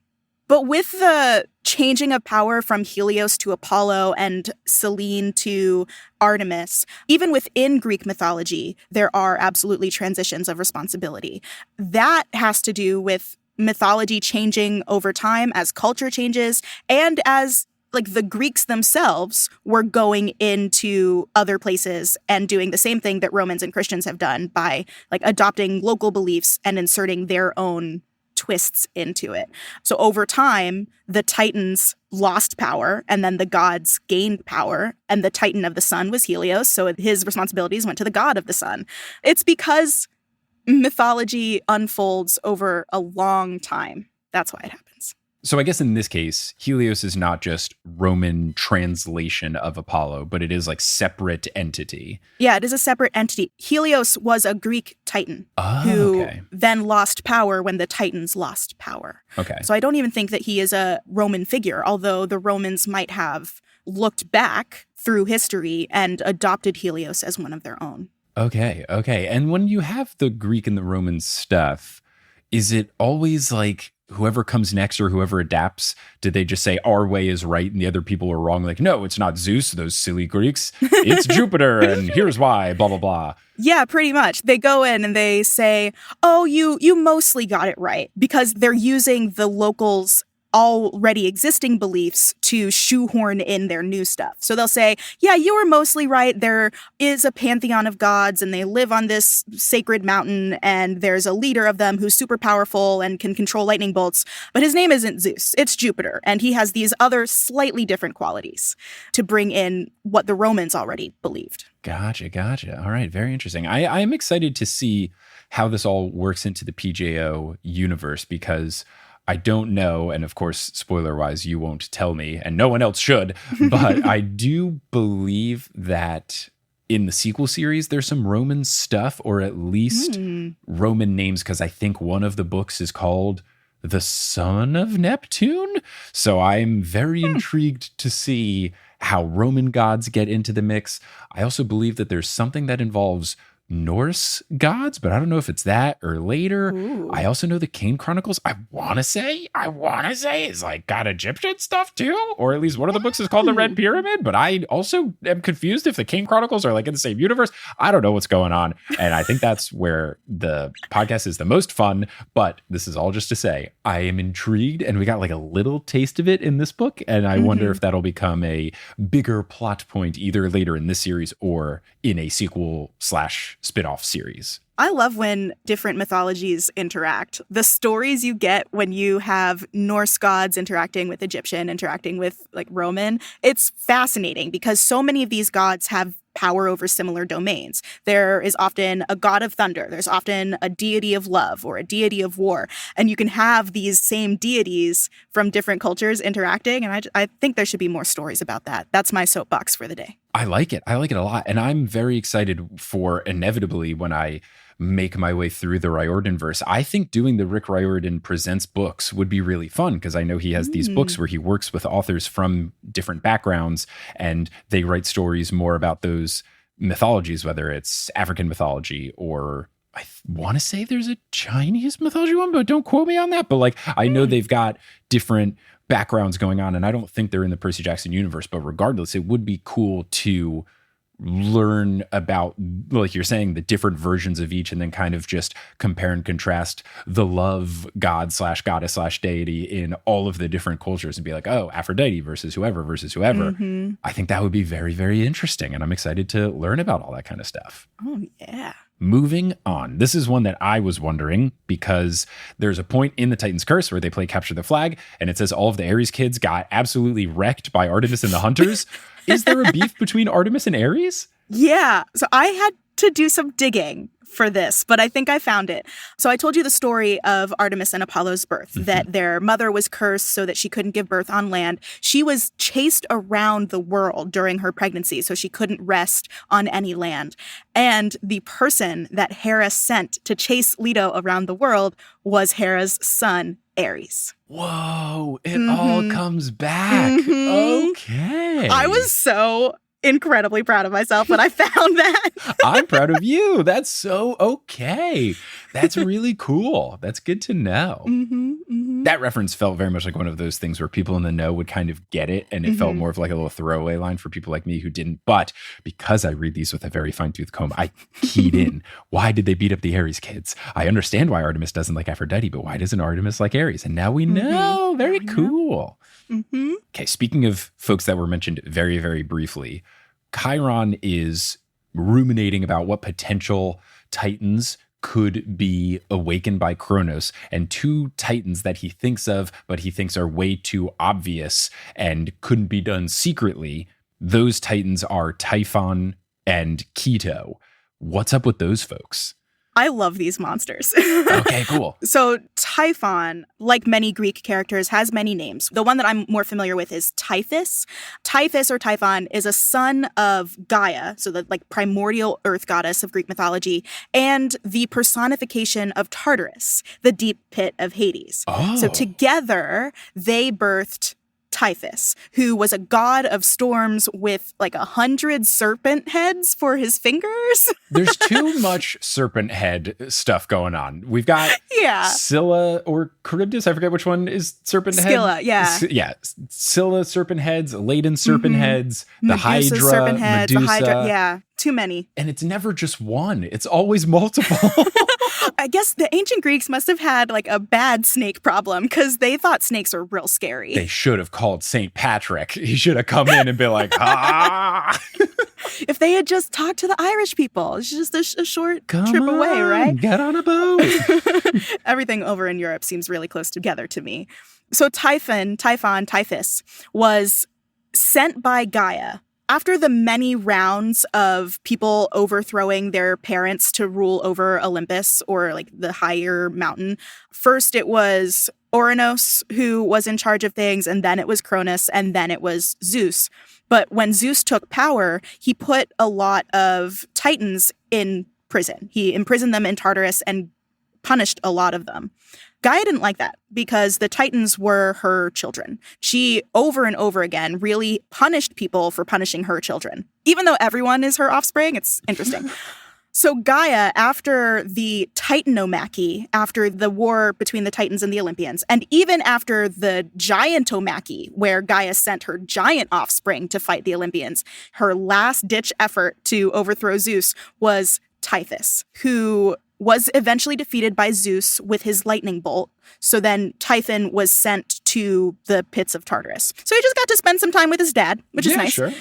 But with the changing of power from Helios to Apollo and Selene to Artemis, even within Greek mythology, there are absolutely transitions of responsibility. That has to do with mythology changing over time as culture changes and as the Greeks themselves were going into other places and doing the same thing that Romans and Christians have done by adopting local beliefs and inserting their own twists into it. So over time, the Titans lost power, and then the gods gained power, and the Titan of the sun was Helios, so his responsibilities went to the god of the sun. It's because mythology unfolds over a long time. That's why it happens. So I guess in this case, Helios is not just Roman translation of Apollo, but it is separate entity. Yeah, it is a separate entity. Helios was a Greek Titan who then lost power when the Titans lost power. Okay. So I don't even think that he is a Roman figure, although the Romans might have looked back through history and adopted Helios as one of their own. Okay. And when you have the Greek and the Roman stuff, is it always whoever comes next or whoever adapts, did they just say our way is right and the other people are wrong? No, it's not Zeus, those silly Greeks. It's Jupiter, and here's why, blah, blah, blah. Yeah, pretty much. They go in and they say, oh, you mostly got it right, because they're using the locals' already existing beliefs to shoehorn in their new stuff. So they'll say, yeah, you were mostly right. There is a pantheon of gods and they live on this sacred mountain and there's a leader of them who's super powerful and can control lightning bolts. But his name isn't Zeus. It's Jupiter. And he has these other slightly different qualities to bring in what the Romans already believed. Gotcha. All right. Very interesting. I am excited to see how this all works into the PJO universe, because I don't know, and of course, spoiler-wise, you won't tell me, and no one else should, but I do believe that in the sequel series, there's some Roman stuff, or at least Roman names, because I think one of the books is called The Son of Neptune. So I'm very intrigued to see how Roman gods get into the mix. I also believe that there's something that involves Norse gods, but I don't know if it's that or later. Ooh. I also know the Kane Chronicles, I want to say is got Egyptian stuff too, or at least one of the books is called the Red Pyramid, but I also am confused if the Kane Chronicles are in the same universe. I don't know what's going on, and I think that's where the podcast is the most fun, but this is all just to say I am intrigued, and we got a little taste of it in this book, and I wonder if that'll become a bigger plot point either later in this series or in a sequel / spin-off series. I love when different mythologies interact. The stories you get when you have Norse gods interacting with Egyptian, interacting with Roman, it's fascinating because so many of these gods have power over similar domains. There is often a god of thunder. There's often a deity of love or a deity of war. And you can have these same deities from different cultures interacting. And I think there should be more stories about that. That's my soapbox for the day. I like it. I like it a lot. And I'm very excited for inevitably when I make my way through the Riordan verse. I think doing the Rick Riordan Presents books would be really fun because I know he has these books where he works with authors from different backgrounds and they write stories more about those mythologies, whether it's African mythology or I want to say there's a Chinese mythology one, but don't quote me on that. But like, I know they've got different backgrounds going on and I don't think they're in the Percy Jackson universe, but regardless, it would be cool to learn about, like you're saying, the different versions of each and then kind of just compare and contrast the love god / goddess / deity in all of the different cultures and be like, oh, Aphrodite versus whoever. I think that would be very, very interesting. And I'm excited to learn about all that kind of stuff. Oh, yeah. Moving on. This is one that I was wondering because there's a point in the Titan's Curse where they play Capture the Flag and it says all of the Ares kids got absolutely wrecked by Artemis and the Hunters. Is there a beef between Artemis and Ares? Yeah. So I had to do some digging for this, but I think I found it. So I told you the story of Artemis and Apollo's birth, that their mother was cursed so that she couldn't give birth on land. She was chased around the world during her pregnancy, so she couldn't rest on any land. And the person that Hera sent to chase Leto around the world was Hera's son, Ares. Whoa, it all comes back. Okay. I was so incredibly proud of myself when I found that. I'm proud of you. That's so okay. That's really cool. That's good to know. That reference felt very much like one of those things where people in the know would kind of get it. And it felt more of like a little throwaway line for people like me who didn't. But because I read these with a very fine tooth comb, I keyed in. Why did they beat up the Ares kids? I understand why Artemis doesn't like Aphrodite, but why doesn't Artemis like Ares? And now we know. Very cool. Okay, speaking of folks that were mentioned very, very briefly, Chiron is ruminating about what potential titans could be awakened by Kronos, and two titans that he thinks of, but he thinks are way too obvious and couldn't be done secretly. Those titans are Typhon and Keto. What's up with those folks? I love these monsters. Okay, cool. So Typhon, like many Greek characters, has many names. The one that I'm more familiar with is Typhus. Typhus or Typhon is a son of Gaia, so the like primordial earth goddess of Greek mythology, and the personification of Tartarus, the deep pit of Hades. Oh. So together, they birthed Typhus, who was a god of storms with like 100 serpent heads for his fingers. There's too much serpent head stuff going on. We've got Scylla or Charybdis. I forget which one is serpent head. Scylla, yeah. Scylla serpent heads, Ladin serpent heads, the Medusa Hydra, serpent heads, Medusa. the Hydra. Yeah, too many. And it's never just one. It's always multiple. I guess the ancient Greeks must have had like a bad snake problem because they thought snakes were real scary. They should have called St. Patrick. He should have come in and been like, ah. If they had just talked to the Irish people, it's just a short trip away, right? Get on a boat. Everything over in Europe seems really close together to me. So Typhus was sent by Gaia. After the many rounds of people overthrowing their parents to rule over Olympus or like the higher mountain, first it was Ouranos who was in charge of things, and then it was Cronus, and then it was Zeus. But when Zeus took power, he put a lot of Titans in prison. He imprisoned them in Tartarus and punished a lot of them. Gaia didn't like that because the Titans were her children. She, over and over again, really punished people for punishing her children. Even though everyone is her offspring, it's interesting. So Gaia, after the Titanomachy, after the war between the Titans and the Olympians, and even after the Giantomachy, where Gaia sent her giant offspring to fight the Olympians, her last-ditch effort to overthrow Zeus was Typhus, who was eventually defeated by Zeus with his lightning bolt. So then Typhon was sent to the pits of Tartarus. So he just got to spend some time with his dad, which is nice. Sure.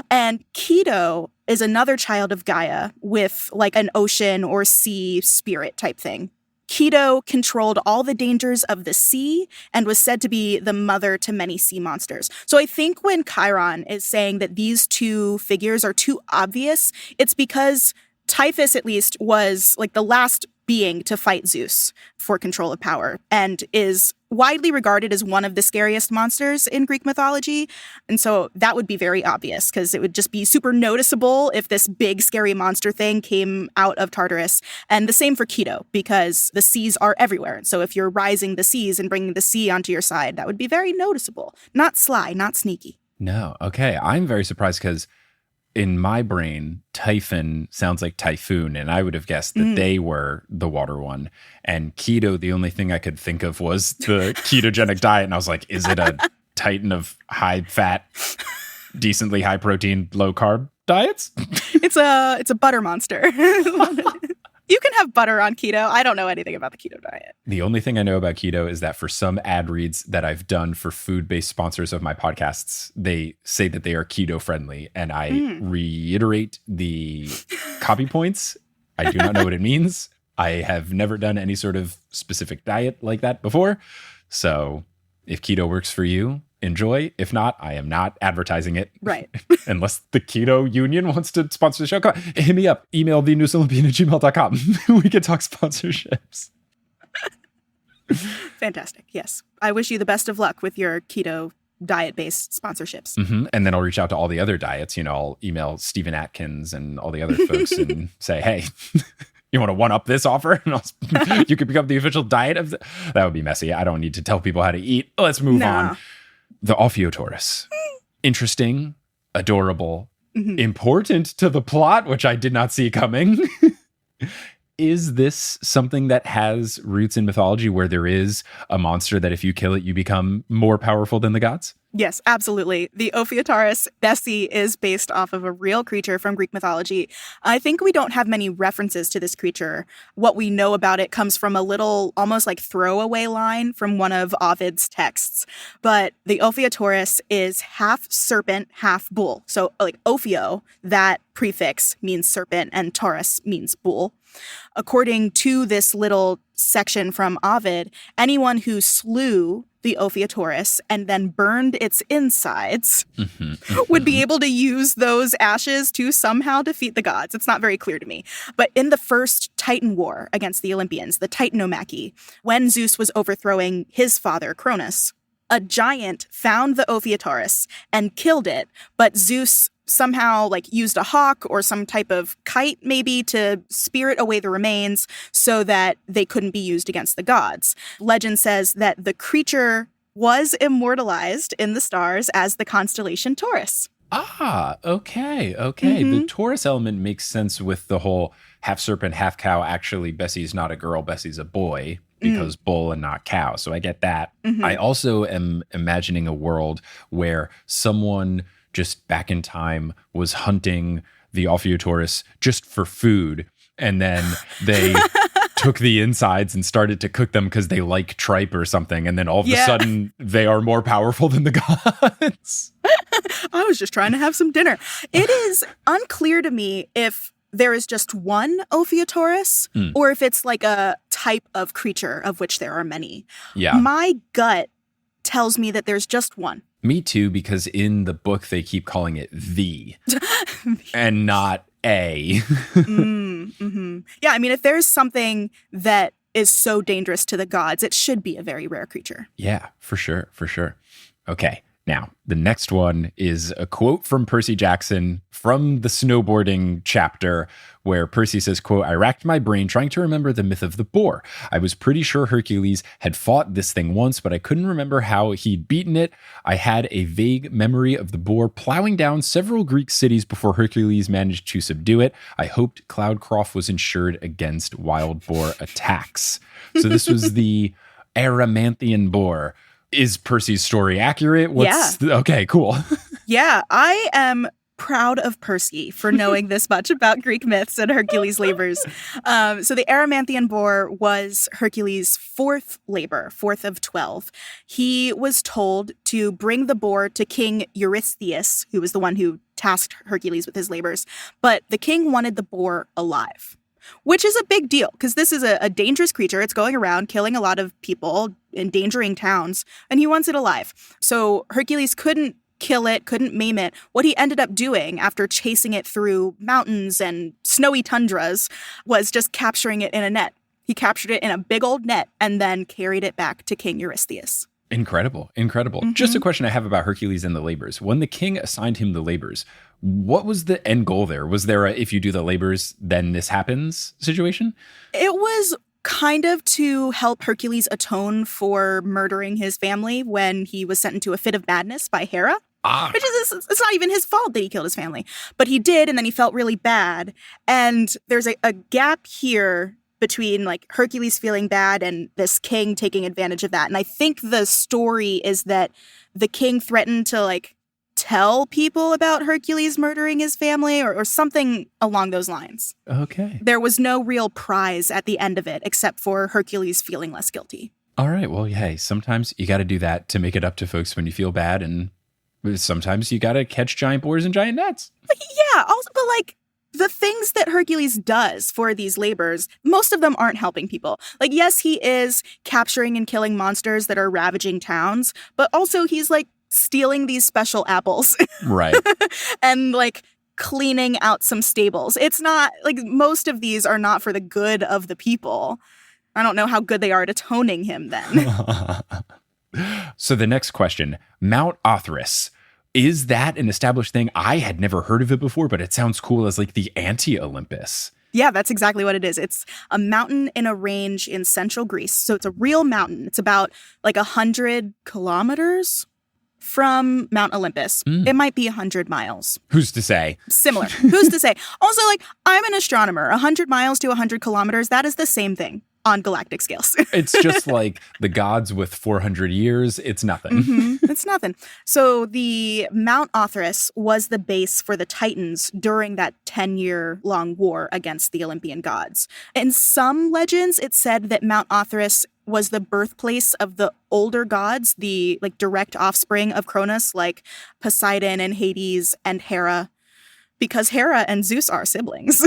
And Keto is another child of Gaia with like an ocean or sea spirit type thing. Keto controlled all the dangers of the sea and was said to be the mother to many sea monsters. So I think when Chiron is saying that these two figures are too obvious, it's because Typhus, at least, was like the last being to fight Zeus for control of power and is widely regarded as one of the scariest monsters in Greek mythology. And so that would be very obvious because it would just be super noticeable if this big scary monster thing came out of Tartarus. And the same for Keto, because the seas are everywhere. So if you're rising the seas and bringing the sea onto your side, that would be very noticeable. Not sly, not sneaky. No. Okay. I'm very surprised because in my brain, Typhon sounds like typhoon, and I would have guessed that they were the water one. And keto, the only thing I could think of was the ketogenic diet. And I was like, is it a titan of high fat, decently high protein, low carb diets? It's a butter monster. You can have butter on keto. I don't know anything about the keto diet. The only thing I know about keto is that for some ad reads that I've done for food-based sponsors of my podcasts, they say that they are keto friendly. And I reiterate the copy points. I do not know what it means. I have never done any sort of specific diet like that before. So if keto works for you, enjoy. If not, I am not advertising it. Right. Unless the Keto Union wants to sponsor the show. Come on, hit me up. Email thenewsolympian@gmail.com. We can talk sponsorships. Fantastic. Yes. I wish you the best of luck with your keto diet-based sponsorships. Mm-hmm. And then I'll reach out to all the other diets. I'll email Stephen Atkins and all the other folks and say, hey, you want to one-up this offer? And you could become the official diet of that would be messy. I don't need to tell people how to eat. Let's move on. The Ophiotaurus. Interesting, adorable, important to the plot, which I did not see coming. Is this something that has roots in mythology where there is a monster that if you kill it, you become more powerful than the gods? Yes, absolutely. The Ophiotaurus Bessie is based off of a real creature from Greek mythology. I think we don't have many references to this creature. What we know about it comes from a little, almost like throwaway line from one of Ovid's texts. But the Ophiotaurus is half serpent, half bull. So like Ophio, that prefix means serpent, and taurus means bull. According to this little section from Ovid, anyone who slew the Ophiotaurus and then burned its insides would be able to use those ashes to somehow defeat the gods. It's not very clear to me. But in the first Titan war against the Olympians, the Titanomachy, when Zeus was overthrowing his father, Cronus, a giant found the Ophiotaurus and killed it, but Zeus somehow used a hawk or some type of kite maybe to spirit away the remains so that they couldn't be used against the gods. Legend says that the creature was immortalized in the stars as the constellation Taurus. Ah, okay. The Taurus element makes sense with the whole half serpent, half cow. Actually, Bessie's not a girl, Bessie's a boy. Because bull and not cow. So I get that. I also am imagining a world where someone just back in time was hunting the Ophiotaurus just for food. And then they took the insides and started to cook them because they like tripe or something. And then all of a sudden they are more powerful than the gods. I was just trying to have some dinner. It is unclear to me if there is just one Ophiotaurus or if it's like a type of creature of which there are many. Yeah. My gut tells me that there's just one. Me too, because in the book they keep calling it the and not a. Yeah, I mean, if there's something that is so dangerous to the gods, it should be a very rare creature. Yeah, for sure. Okay. Now, the next one is a quote from Percy Jackson from the snowboarding chapter where Percy says, quote, "I racked my brain trying to remember the myth of the boar. I was pretty sure Hercules had fought this thing once, but I couldn't remember how he'd beaten it. I had a vague memory of the boar plowing down several Greek cities before Hercules managed to subdue it. I hoped Cloudcroft was insured against wild boar attacks." So this was the Erymanthean boar. Is Percy's story accurate? Okay, cool. Yeah, I am proud of Percy for knowing this much about Greek myths and Hercules Labors. So the Erymanthean boar was Hercules' fourth labor, fourth of 12. He was told to bring the boar to King Eurystheus, who was the one who tasked Hercules with his labors. But the king wanted the boar alive, which is a big deal because this is a dangerous creature. It's going around killing a lot of people, endangering towns, and he wants it alive. So Hercules couldn't kill it, couldn't maim it. What he ended up doing after chasing it through mountains and snowy tundras was just capturing it in a net. He captured it in a big old net and then carried it back to King Eurystheus. Incredible. Just a question I have about Hercules and the labors. When the king assigned him the labors, what was the end goal there? Was there a, if you do the labors, then this happens situation? It was kind of to help Hercules atone for murdering his family when he was sent into a fit of madness by Hera. Which is, it's not even his fault that he killed his family. But he did, and then he felt really bad. And there's a gap here between like Hercules feeling bad and this king taking advantage of that. And I think the story is that the king threatened to like tell people about Hercules murdering his family or something along those lines. Okay. There was no real prize at the end of it except for Hercules feeling less guilty. All right. Well, hey, sometimes you got to do that to make it up to folks when you feel bad, and sometimes you got to catch giant boars and giant nets. Yeah. Also, but like the things that Hercules does for these labors, most of them aren't helping people. Like, yes, he is capturing and killing monsters that are ravaging towns, but also he's like stealing these special apples. Right. And like cleaning out some stables. It's not like most of these are not for the good of the people. I don't know how good they are at atoning him then. So the next question, Mount Othrys. Is that an established thing? I had never heard of it before, but it sounds cool as like the anti-Olympus. Yeah, that's exactly what it is. It's a mountain in a range in central Greece. So it's a real mountain. It's about like 100 kilometers from Mount Olympus. It might be 100 miles. Who's to say? Similar. Who's to say? Also, like, I'm an astronomer. 100 miles to 100 kilometers, that is the same thing on galactic scales. It's just like the gods with 400 years. It's nothing. It's nothing. So the Mount Othrys was the base for the Titans during that 10-year-long war against the Olympian gods. In some legends, it's said that Mount Othrys was the birthplace of the older gods, the like direct offspring of Cronus, like Poseidon and Hades and Hera. Because Hera and Zeus are siblings.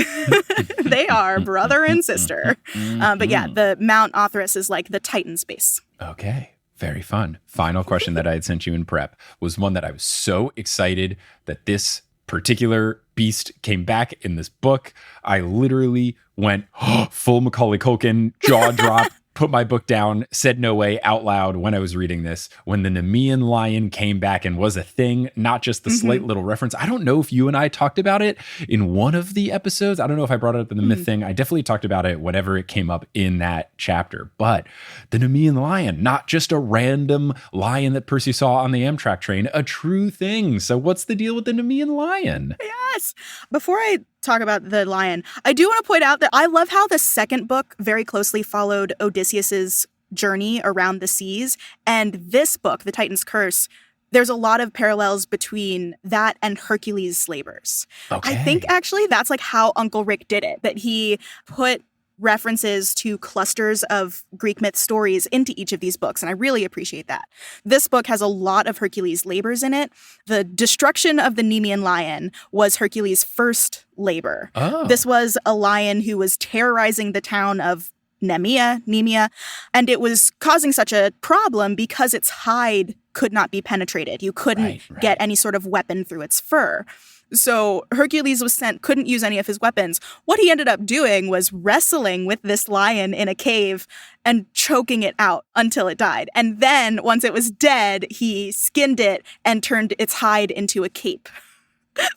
They are brother and sister. But yeah, the Mount Othrys is like the Titan's base. Okay. Very fun. Final question that I had sent you in prep was one that I was so excited that this particular beast came back in this book. I literally went full McCauley Caulkin, jaw drop, put my book down, said no way out loud when I was reading this. When the Nemean lion came back and was a thing, not just the slight little reference. I don't know if you and I talked about it in one of the episodes. I don't know if I brought it up in the myth thing. I definitely talked about it whenever it came up in that chapter. But the Nemean lion, not just a random lion that Percy saw on the Amtrak train, a true thing. So what's the deal with the Nemean lion? Yes. Before I talk about the lion, I do want to point out that I love how the second book very closely followed Odysseus's journey around the seas. And this book, The Titan's Curse, there's a lot of parallels between that and Hercules' Labors. Okay. I think actually that's like how Uncle Rick did it, that he put references to clusters of Greek myth stories into each of these books, and I really appreciate that. This book has a lot of Hercules' labors in it. The destruction of the Nemean lion was Hercules' first labor. Oh. This was a lion who was terrorizing the town of Nemea, and it was causing such a problem because its hide could not be penetrated. You couldn't get any sort of weapon through its fur. So Hercules was sent, couldn't use any of his weapons. What he ended up doing was wrestling with this lion in a cave and choking it out until it died. And then once it was dead, he skinned it and turned its hide into a cape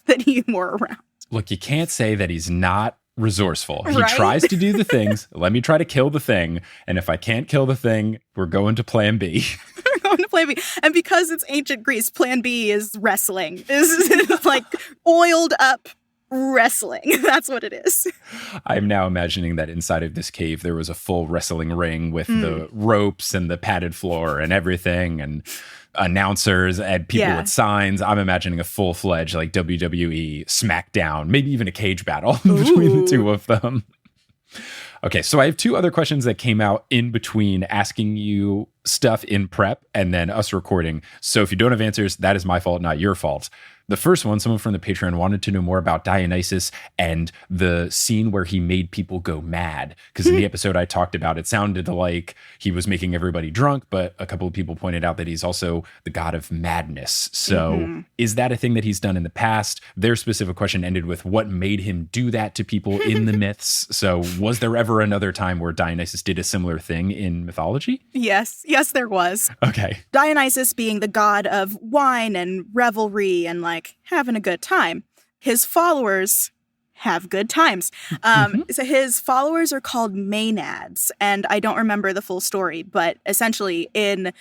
that he wore around. Look, you can't say that he's not resourceful. He Right? tries to do the things. Let me try to kill the thing. And if I can't kill the thing, we're going to plan B. We're going to plan B. And because it's ancient Greece, plan B is wrestling. This is like oiled up wrestling. That's what it is. I'm now imagining that inside of this cave, there was a full wrestling ring with the ropes and the padded floor and everything, and announcers and people with signs. I'm imagining a full-fledged like WWE SmackDown, maybe even a cage battle between the two of them. Okay, so I have two other questions that came out in between asking you stuff in prep and then us recording. So if you don't have answers, that is my fault, not your fault. The first one, someone from the Patreon wanted to know more about Dionysus and the scene where he made people go mad. Because in the episode I talked about, it sounded like he was making everybody drunk, but a couple of people pointed out that he's also the god of madness. So is that a thing that he's done in the past? Their specific question ended with what made him do that to people in the myths. So was there ever another time where Dionysus did a similar thing in mythology? Yes, there was. Okay. Dionysus being the god of wine and revelry and like having a good time. His followers have good times. So his followers are called Maenads, and I don't remember the full story, but essentially in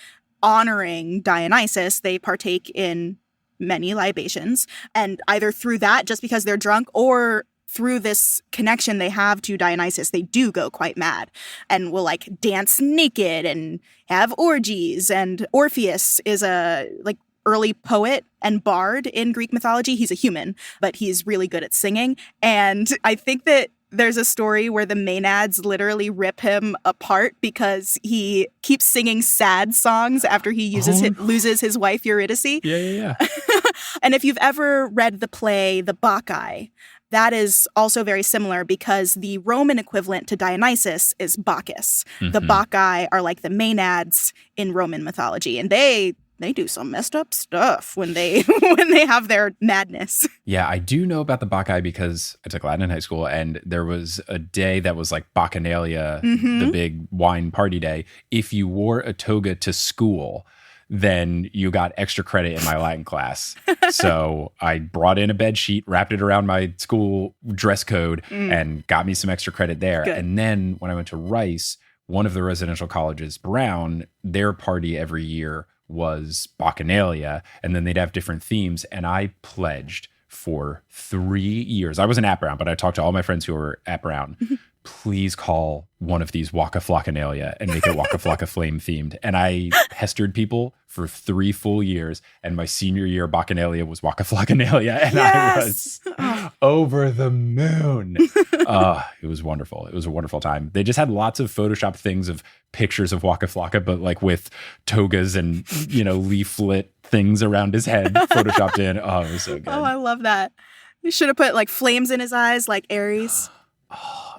honoring Dionysus, they partake in many libations, and either through that, just because they're drunk, or through this connection they have to Dionysus, they do go quite mad and will like dance naked and have orgies. And Orpheus is a like early poet and bard in Greek mythology. He's a human, but he's really good at singing. And I think that there's a story where the Maenads literally rip him apart because he keeps singing sad songs after he loses his wife Eurydice. Yeah. And if you've ever read the play The Bacchae, that is also very similar because the Roman equivalent to Dionysus is Bacchus. The Bacchae are like the Maenads in Roman mythology, and they do some messed up stuff when they have their madness. Yeah, I do know about the Bacchae because I took Latin in high school, and there was a day that was like Bacchanalia, the big wine party day. If you wore a toga to school, then you got extra credit in my Latin class. So I brought in a bed sheet, wrapped it around my school dress code, and got me some extra credit there. Good. And then when I went to Rice, one of the residential colleges, Brown, their party every year was Bacchanalia, and then they'd have different themes. And I pledged for 3 years. I wasn't at Brown, but I talked to all my friends who were at Brown. Please call one of these Waka Flockanalia and make it Waka Flocka Flame themed. And I pestered people for 3 full years. And my senior year Bacchanalia was Waka Flockanalia. And yes! I was over the moon. It was wonderful. It was a wonderful time. They just had lots of Photoshop things of pictures of Waka Flocka, but like with togas and, leaflet things around his head photoshopped in. Oh, it was so good. Oh, I love that. You should have put like flames in his eyes like Ares.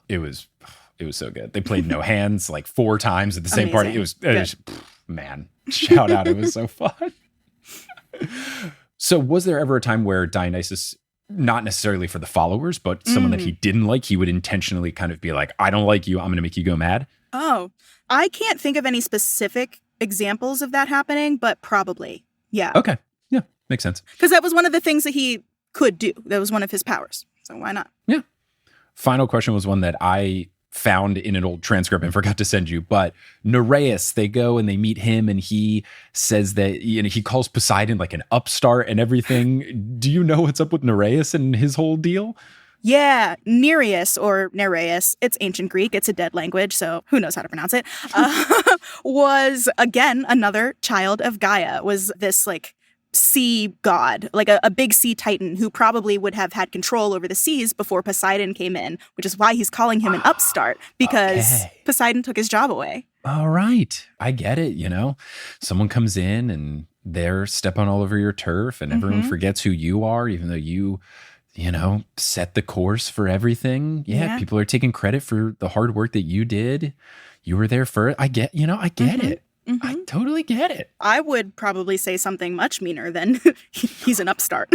It was so good. They played No Hands like 4 times at the same party. It was man, shout out. It was so fun. So was there ever a time where Dionysus, not necessarily for the followers, but someone that he didn't like, he would intentionally kind of be like, I don't like you, I'm going to make you go mad? Oh, I can't think of any specific examples of that happening, but probably. Yeah. Okay. Yeah. Makes sense. Because that was one of the things that he could do. That was one of his powers. So why not? Yeah. Final question was one that I found in an old transcript and forgot to send you, but Nereus, they go and they meet him and he says that, he calls Poseidon like an upstart and everything. Do you know what's up with Nereus and his whole deal? Yeah, Nereus or Nereus, it's ancient Greek, it's a dead language, so who knows how to pronounce it, was, again, another child of Gaia, was this like sea god, like a big sea titan who probably would have had control over the seas before Poseidon came in, which is why he's calling him an upstart, because Poseidon took his job away. All right. I get it, Someone comes in and they're stepping all over your turf and everyone forgets who you are, even though you set the course for everything. Yeah, people are taking credit for the hard work that you did. You were there first. I get it. I totally get it. I would probably say something much meaner than he's an upstart.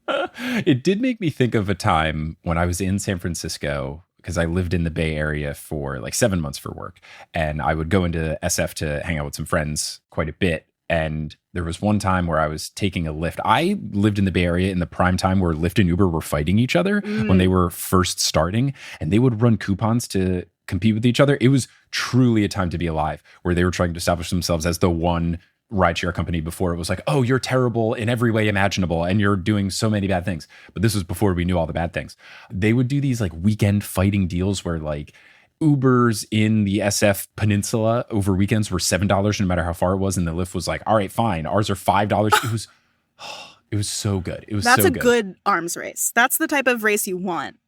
It did make me think of a time when I was in San Francisco, because I lived in the Bay Area for like 7 months for work. And I would go into SF to hang out with some friends quite a bit. And there was one time where I was taking a Lyft. I lived in the Bay Area in the prime time where Lyft and Uber were fighting each other when they were first starting. And they would run coupons to compete with each other. It was truly a time to be alive, where they were trying to establish themselves as the one rideshare company before it was like, oh, you're terrible in every way imaginable and you're doing so many bad things. But this was before we knew all the bad things. They would do these like weekend fighting deals where like Ubers in the SF Peninsula over weekends were $7 no matter how far it was. And the Lyft was like, all right, fine. Ours are $5. It was so good. That's a good arms race. That's the type of race you want.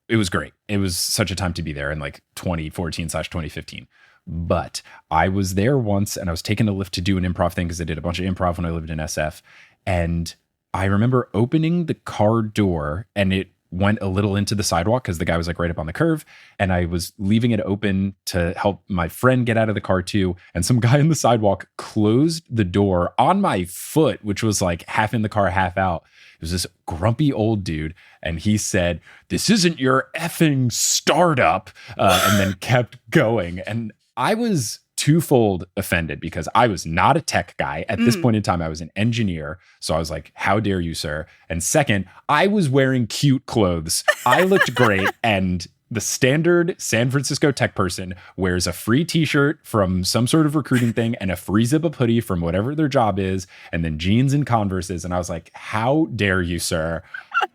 It was great. It was such a time to be there in like 2014/2015. But I was there once and I was taking a Lyft to do an improv thing because I did a bunch of improv when I lived in SF. And I remember opening the car door and it went a little into the sidewalk because the guy was like right up on the curve. And I was leaving it open to help my friend get out of the car too. And some guy on the sidewalk closed the door on my foot, which was like half in the car, half out. It was this grumpy old dude. And he said, "This isn't your effing startup," and then kept going. And I was twofold offended because I was not a tech guy. At this point in time, I was an engineer. So I was like, "How dare you, sir?" And second, I was wearing cute clothes. I looked great. And the standard San Francisco tech person wears a free t-shirt from some sort of recruiting thing and a free zip-up hoodie from whatever their job is, and then jeans and Converses. And I was like, "How dare you, sir,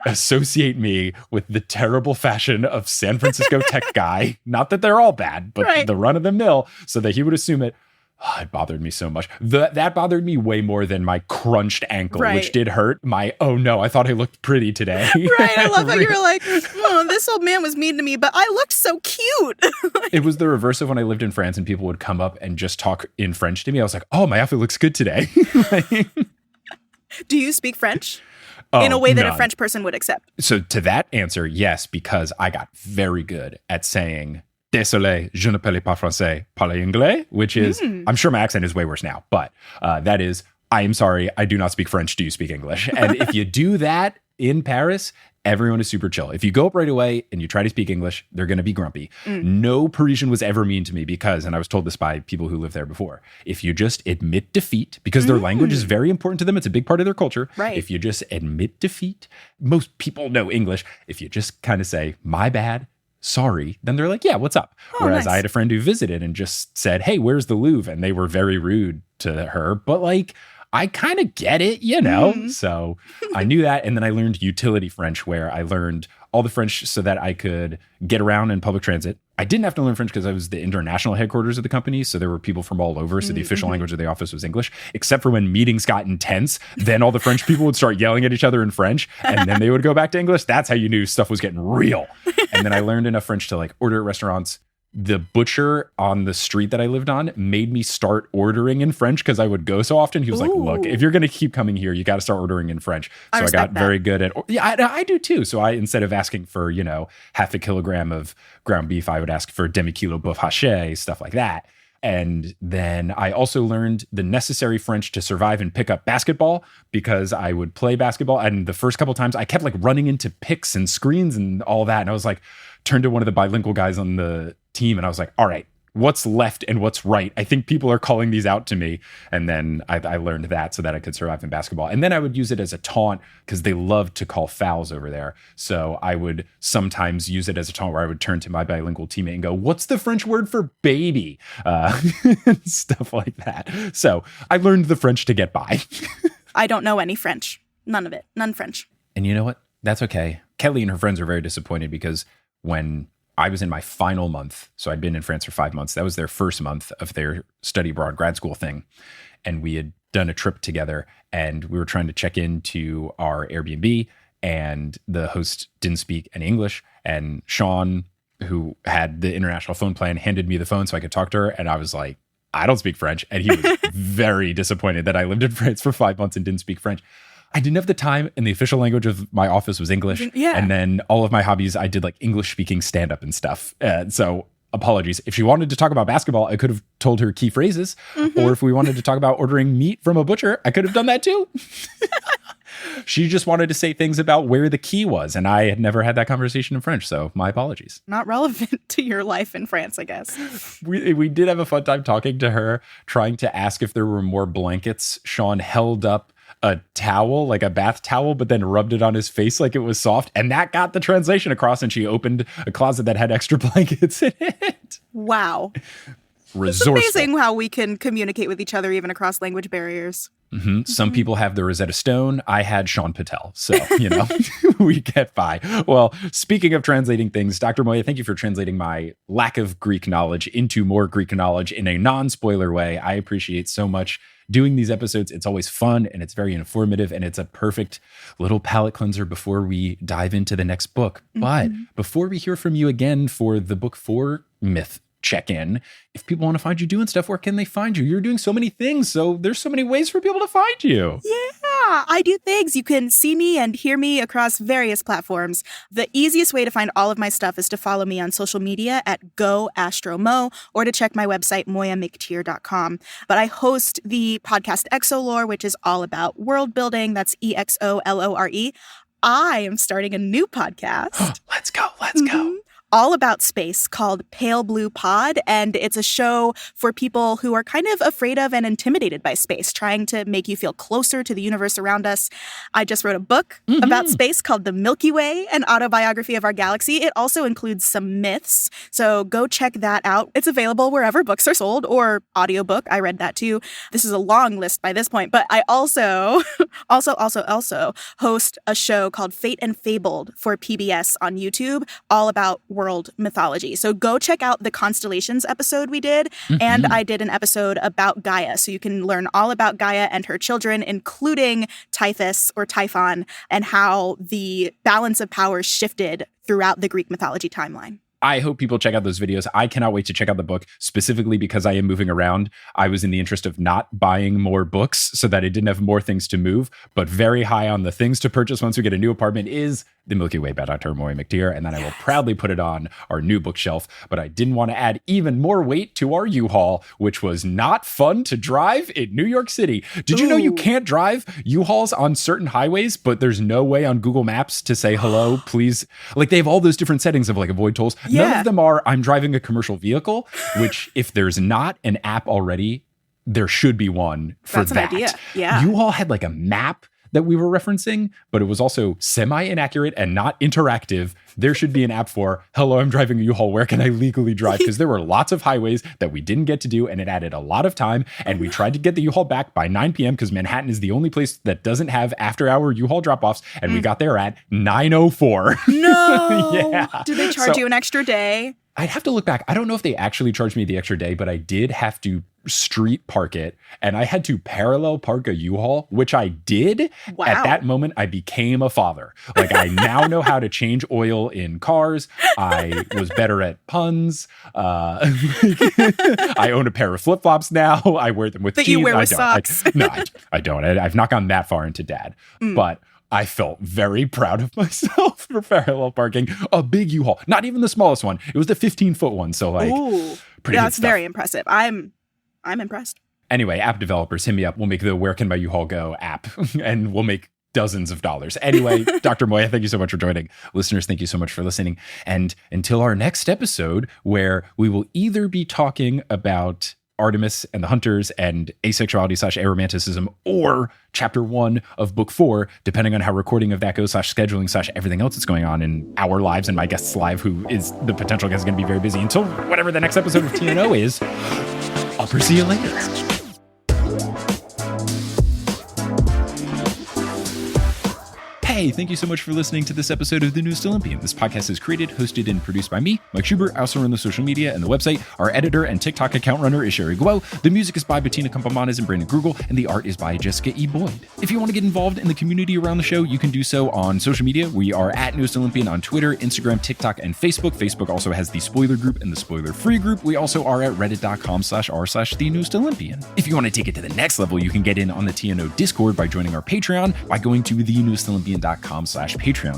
associate me with the terrible fashion of San Francisco tech guy?" Not that they're all bad, but the run of the mill, so that he would assume it. Oh, it bothered me so much. That bothered me way more than my crunched ankle, which did hurt. My, "Oh no, I thought I looked pretty today." Right. I love how you were like, "Oh, this old man was mean to me, but I looked so cute." It was the reverse of when I lived in France and people would come up and just talk in French to me. I was like, "Oh, my outfit looks good today." Do you speak French? In a way that a French person would accept? So to that answer, yes, because I got very good at saying, "Désolé, je ne parle pas français, parle anglais," which is, I'm sure my accent is way worse now, but that is, "I am sorry, I do not speak French. Do you speak English?" And if you do that in Paris, everyone is super chill. If you go up right away and you try to speak English, they're going to be grumpy. No Parisian was ever mean to me because, and I was told this by people who live there before, if you just admit defeat, because their language is very important to them, it's a big part of their culture. Right. If you just admit defeat, most people know English. If you just kind of say, "My bad, sorry," then they're like, "Yeah, what's up?" Whereas I had a friend who visited and just said, "Hey, where's the Louvre?" And they were very rude to her, but like, I kind of get it, you know? So I knew that. And then I learned utility French, where I learned all the French so that I could get around in public transit. I didn't have to learn French because I was the international headquarters of the company. So there were people from all over. So the official language of the office was English, except for when meetings got intense. Then all the French people would start yelling at each other in French, and then they would go back to English. That's how you knew stuff was getting real. And then I learned enough French to like order at restaurants. The butcher on the street that I lived on made me start ordering in French because I would go so often. He was like, "Look, if you're going to keep coming here, you got to start ordering in French." So I got very good at, I do too. So I, instead of asking for, half a kilogram of ground beef, I would ask for demi-kilo bœuf haché, stuff like that. And then I also learned the necessary French to survive and pick up basketball because I would play basketball. And the first couple times I kept like running into picks and screens and all that. And I was like, turned to one of the bilingual guys on the team and I was like, "All right, what's left and what's right? I think people are calling these out to me." And then I learned that so that I could survive in basketball. And then I would use it as a taunt because they loved to call fouls over there. So I would sometimes use it as a taunt where I would turn to my bilingual teammate and go, "What's the French word for baby?" Stuff like that. So I learned the French to get by. I don't know any French. None of it. None French. And you know what? That's okay. Kelly and her friends were very disappointed because when I was in my final month, so I'd been in France for 5 months. That was their first month of their study abroad grad school thing. And we had done a trip together and we were trying to check into our Airbnb and the host didn't speak any English. And Sean, who had the international phone plan, handed me the phone so I could talk to her. And I was like, "I don't speak French." And he was very disappointed that I lived in France for 5 months and didn't speak French. I didn't have the time, and the official language of my office was English. Yeah. And then all of my hobbies, I did like English speaking stand-up and stuff. So apologies. If she wanted to talk about basketball, I could have told her key phrases. Or if we wanted to talk about ordering meat from a butcher, I could have done that too. She just wanted to say things about where the key was, and I had never had that conversation in French, so my apologies. Not relevant to your life in France, I guess. We did have a fun time talking to her, trying to ask if there were more blankets. Sean held up a towel, like a bath towel, but then rubbed it on his face like it was soft. And that got the translation across. And she opened a closet that had extra blankets in it. Wow. Resourceful. It's amazing how we can communicate with each other even across language barriers. Some people have the Rosetta Stone. I had Sean Patel. So, we get by. Well, speaking of translating things, Dr. Moiya, thank you for translating my lack of Greek knowledge into more Greek knowledge in a non-spoiler way. I appreciate so much doing these episodes. It's always fun and it's very informative and it's a perfect little palate cleanser before we dive into the next book. But before we hear from you again for the book 4 myth check-in. If people want to find you doing stuff, where can they find you? You're doing so many things, so there's so many ways for people to find you. Yeah, I do things. You can see me and hear me across various platforms. The easiest way to find all of my stuff is to follow me on social media at GoAstroMo or to check my website, MoiyaMcTier.com. But I host the podcast Exolore, which is all about world building. That's EXOLORE. I am starting a new podcast. Let's go. All about space called Pale Blue Pod, and it's a show for people who are kind of afraid of and intimidated by space, trying to make you feel closer to the universe around us. I just wrote a book about space called The Milky Way, an autobiography of our galaxy. It also includes some myths, so go check that out. It's available wherever books are sold, or audiobook. I read that too. This is a long list by this point, but I also host a show called Fate and Fabled for PBS on YouTube, all about world mythology. So go check out the Constellations episode we did. And I did an episode about Gaia. So you can learn all about Gaia and her children, including Typhus or Typhon, and how the balance of power shifted throughout the Greek mythology timeline. I hope people check out those videos. I cannot wait to check out the book, specifically because I am moving around. I was in the interest of not buying more books so that I didn't have more things to move, but very high on the things to purchase once we get a new apartment is The Milky Way by Dr. Moiya McTier, and then I will proudly put it on our new bookshelf. But I didn't want to add even more weight to our U-Haul, which was not fun to drive in New York City. Did you know you can't drive U-Hauls on certain highways, but there's no way on Google Maps to say, hello, please? Like, they have all those different settings of like avoid tolls. Yeah. None of them are, I'm driving a commercial vehicle, which if there's not an app already, there should be one for That's that. an idea. Yeah. U-Haul had like a map that we were referencing, but it was also semi-inaccurate and not interactive. There should be an app for, hello, I'm driving a U-Haul, where can I legally drive? Because there were lots of highways that we didn't get to do, and it added a lot of time. And we tried to get the U-Haul back by 9 p.m. because Manhattan is the only place that doesn't have after-hour U-Haul drop-offs, and we got there at 9:04. No! Yeah. Did they charge you an extra day? I'd have to look back. I don't know if they actually charged me the extra day, but I did have to street park it, and I had to parallel park a U-Haul, which I did. Wow. At that moment, I became a father. Like, I now know how to change oil in cars. I was better at puns. I own a pair of flip-flops now. I wear them with that jeans. You wear with socks. I don't. I've not gone that far into dad, but I felt very proud of myself for parallel parking a big U-Haul. Not even the smallest one. It was the 15-foot one. So like, pretty good that's stuff. very impressive. I'm impressed. Anyway, app developers, hit me up. We'll make the Where Can My U-Haul Go app, and we'll make dozens of dollars. Anyway, Dr. Moiya, thank you so much for joining. Listeners, thank you so much for listening. And until our next episode, where we will either be talking about Artemis and the Hunters and asexuality / aromanticism, or chapter 1 of book 4, depending on how recording of that goes / scheduling / everything else that's going on in our lives and my guest's life, who is the potential guest, is going to be very busy until whatever the next episode of TNO is. I'll see you later. Hey, thank you so much for listening to this episode of The Newest Olympian. This podcast is created, hosted, and produced by me, Mike Schubert. I also run the social media and the website. Our editor and TikTok account runner is Sherry Guo. The music is by Bettina Campamanes and Brandon Grugel, and the art is by Jessica E. Boyd. If you want to get involved in the community around the show, you can do so on social media. We are at Newest Olympian on Twitter, Instagram, TikTok, and Facebook. Facebook also has the spoiler group and the spoiler free group. We also are at reddit.com/r/The Newest Olympian. If you want to take it to the next level, you can get in on the TNO Discord by joining our Patreon by going to thenewestolympian.com/Patreon.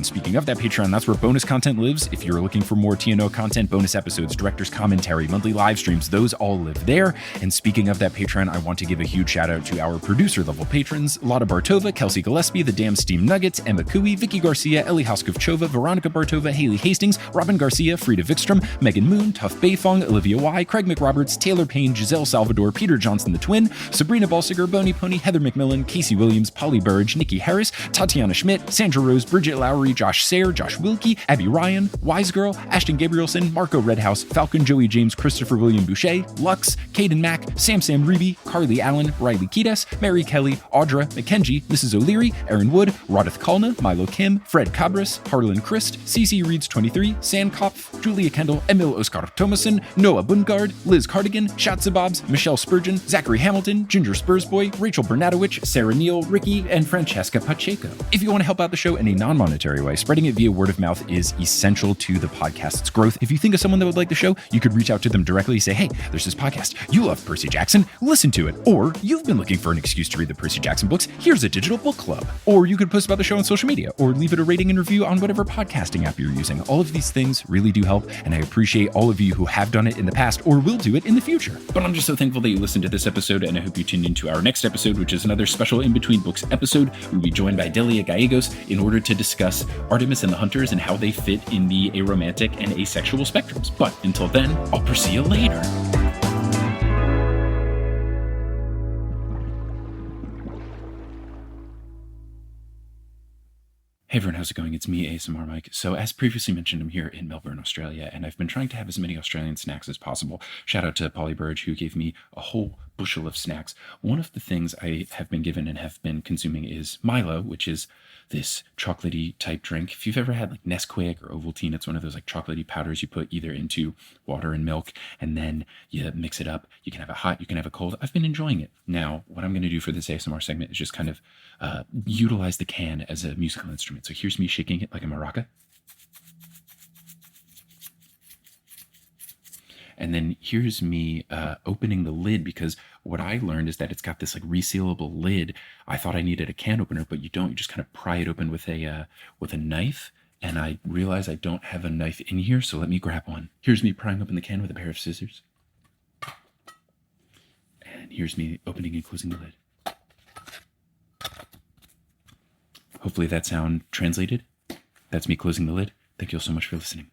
Speaking of that Patreon, that's where bonus content lives. If you're looking for more TNO content, bonus episodes, director's commentary, monthly live streams, those all live there. And speaking of that Patreon, I want to give a huge shout out to our producer level patrons: Lotta Bartova, Kelsey Gillespie, The Damn Steam Nuggets, Emma Cooey, Vicky Garcia, Ellie Hoskovchova, Veronica Bartova, Haley Hastings, Robin Garcia, Frida Vikstrom, Megan Moon, Tuff Bayfong, Olivia Y, Craig McRoberts, Taylor Payne, Giselle Salvador, Peter Johnson the Twin, Sabrina Balsiger, Boney Pony, Heather McMillan, Casey Williams, Polly Burridge, Nikki Harris, Tatiana Schmidt, Sandra Rose, Bridget Lowry, Josh Sayre, Josh Wilkie, Abby Ryan, Wise Girl, Ashton Gabrielson, Marco Redhouse, Falcon, Joey James, Christopher William Boucher, Lux, Caden Mack, Sam Reeby, Carly Allen, Riley Kiedis, Mary Kelly, Audra, McKenzie, Mrs. O'Leary, Aaron Wood, Rodith Kalna, Milo Kim, Fred Cabras, Harlan Christ, CC Reeds 23, Sandkopf, Julia Kendall, Emil Oskar Thomason, Noah Bungard, Liz Cardigan, Shatzabobs, Michelle Spurgeon, Zachary Hamilton, Ginger Spursboy, Rachel Bernatowicz, Sarah Neal, Ricky, and Francesca Pacheco. If you want to help out the show in a non-monetary way, spreading it via word of mouth is essential to the podcast's growth. If you think of someone that would like the show, you could reach out to them directly, say, hey, there's this podcast. You love Percy Jackson, listen to it. Or you've been looking for an excuse to read the Percy Jackson books. Here's a digital book club. Or you could post about the show on social media, or leave it a rating and review on whatever podcasting app you're using. All of these things really do help, and I appreciate all of you who have done it in the past or will do it in the future. But I'm just so thankful that you listened to this episode, and I hope you tuned into our next episode, which is another special In Between Books episode. We'll be joined by Delia Gallegos in order to discuss Artemis and the Hunters and how they fit in the aromantic and asexual spectrums. But until then, I'll see you later. Hey everyone, how's it going? It's me, ASMR Mike. So as previously mentioned, I'm here in Melbourne, Australia, and I've been trying to have as many Australian snacks as possible. Shout out to Polly Burge, who gave me a whole bushel of snacks. One of the things I have been given and have been consuming is Milo, which is this chocolatey type drink. If you've ever had like Nesquik or Ovaltine, it's one of those like chocolatey powders you put either into water and milk, and then you mix it up. You can have it hot, you can have it cold. I've been enjoying it. Now, what I'm going to do for this ASMR segment is just kind of utilize the can as a musical instrument. So here's me shaking it like a maraca. And then here's me opening the lid, because what I learned is that it's got this like resealable lid. I thought I needed a can opener, but you don't. You just kind of pry it open with a knife. And I realize I don't have a knife in here, so let me grab one. Here's me prying open the can with a pair of scissors. And here's me opening and closing the lid. Hopefully that sound translated. That's me closing the lid. Thank you all so much for listening.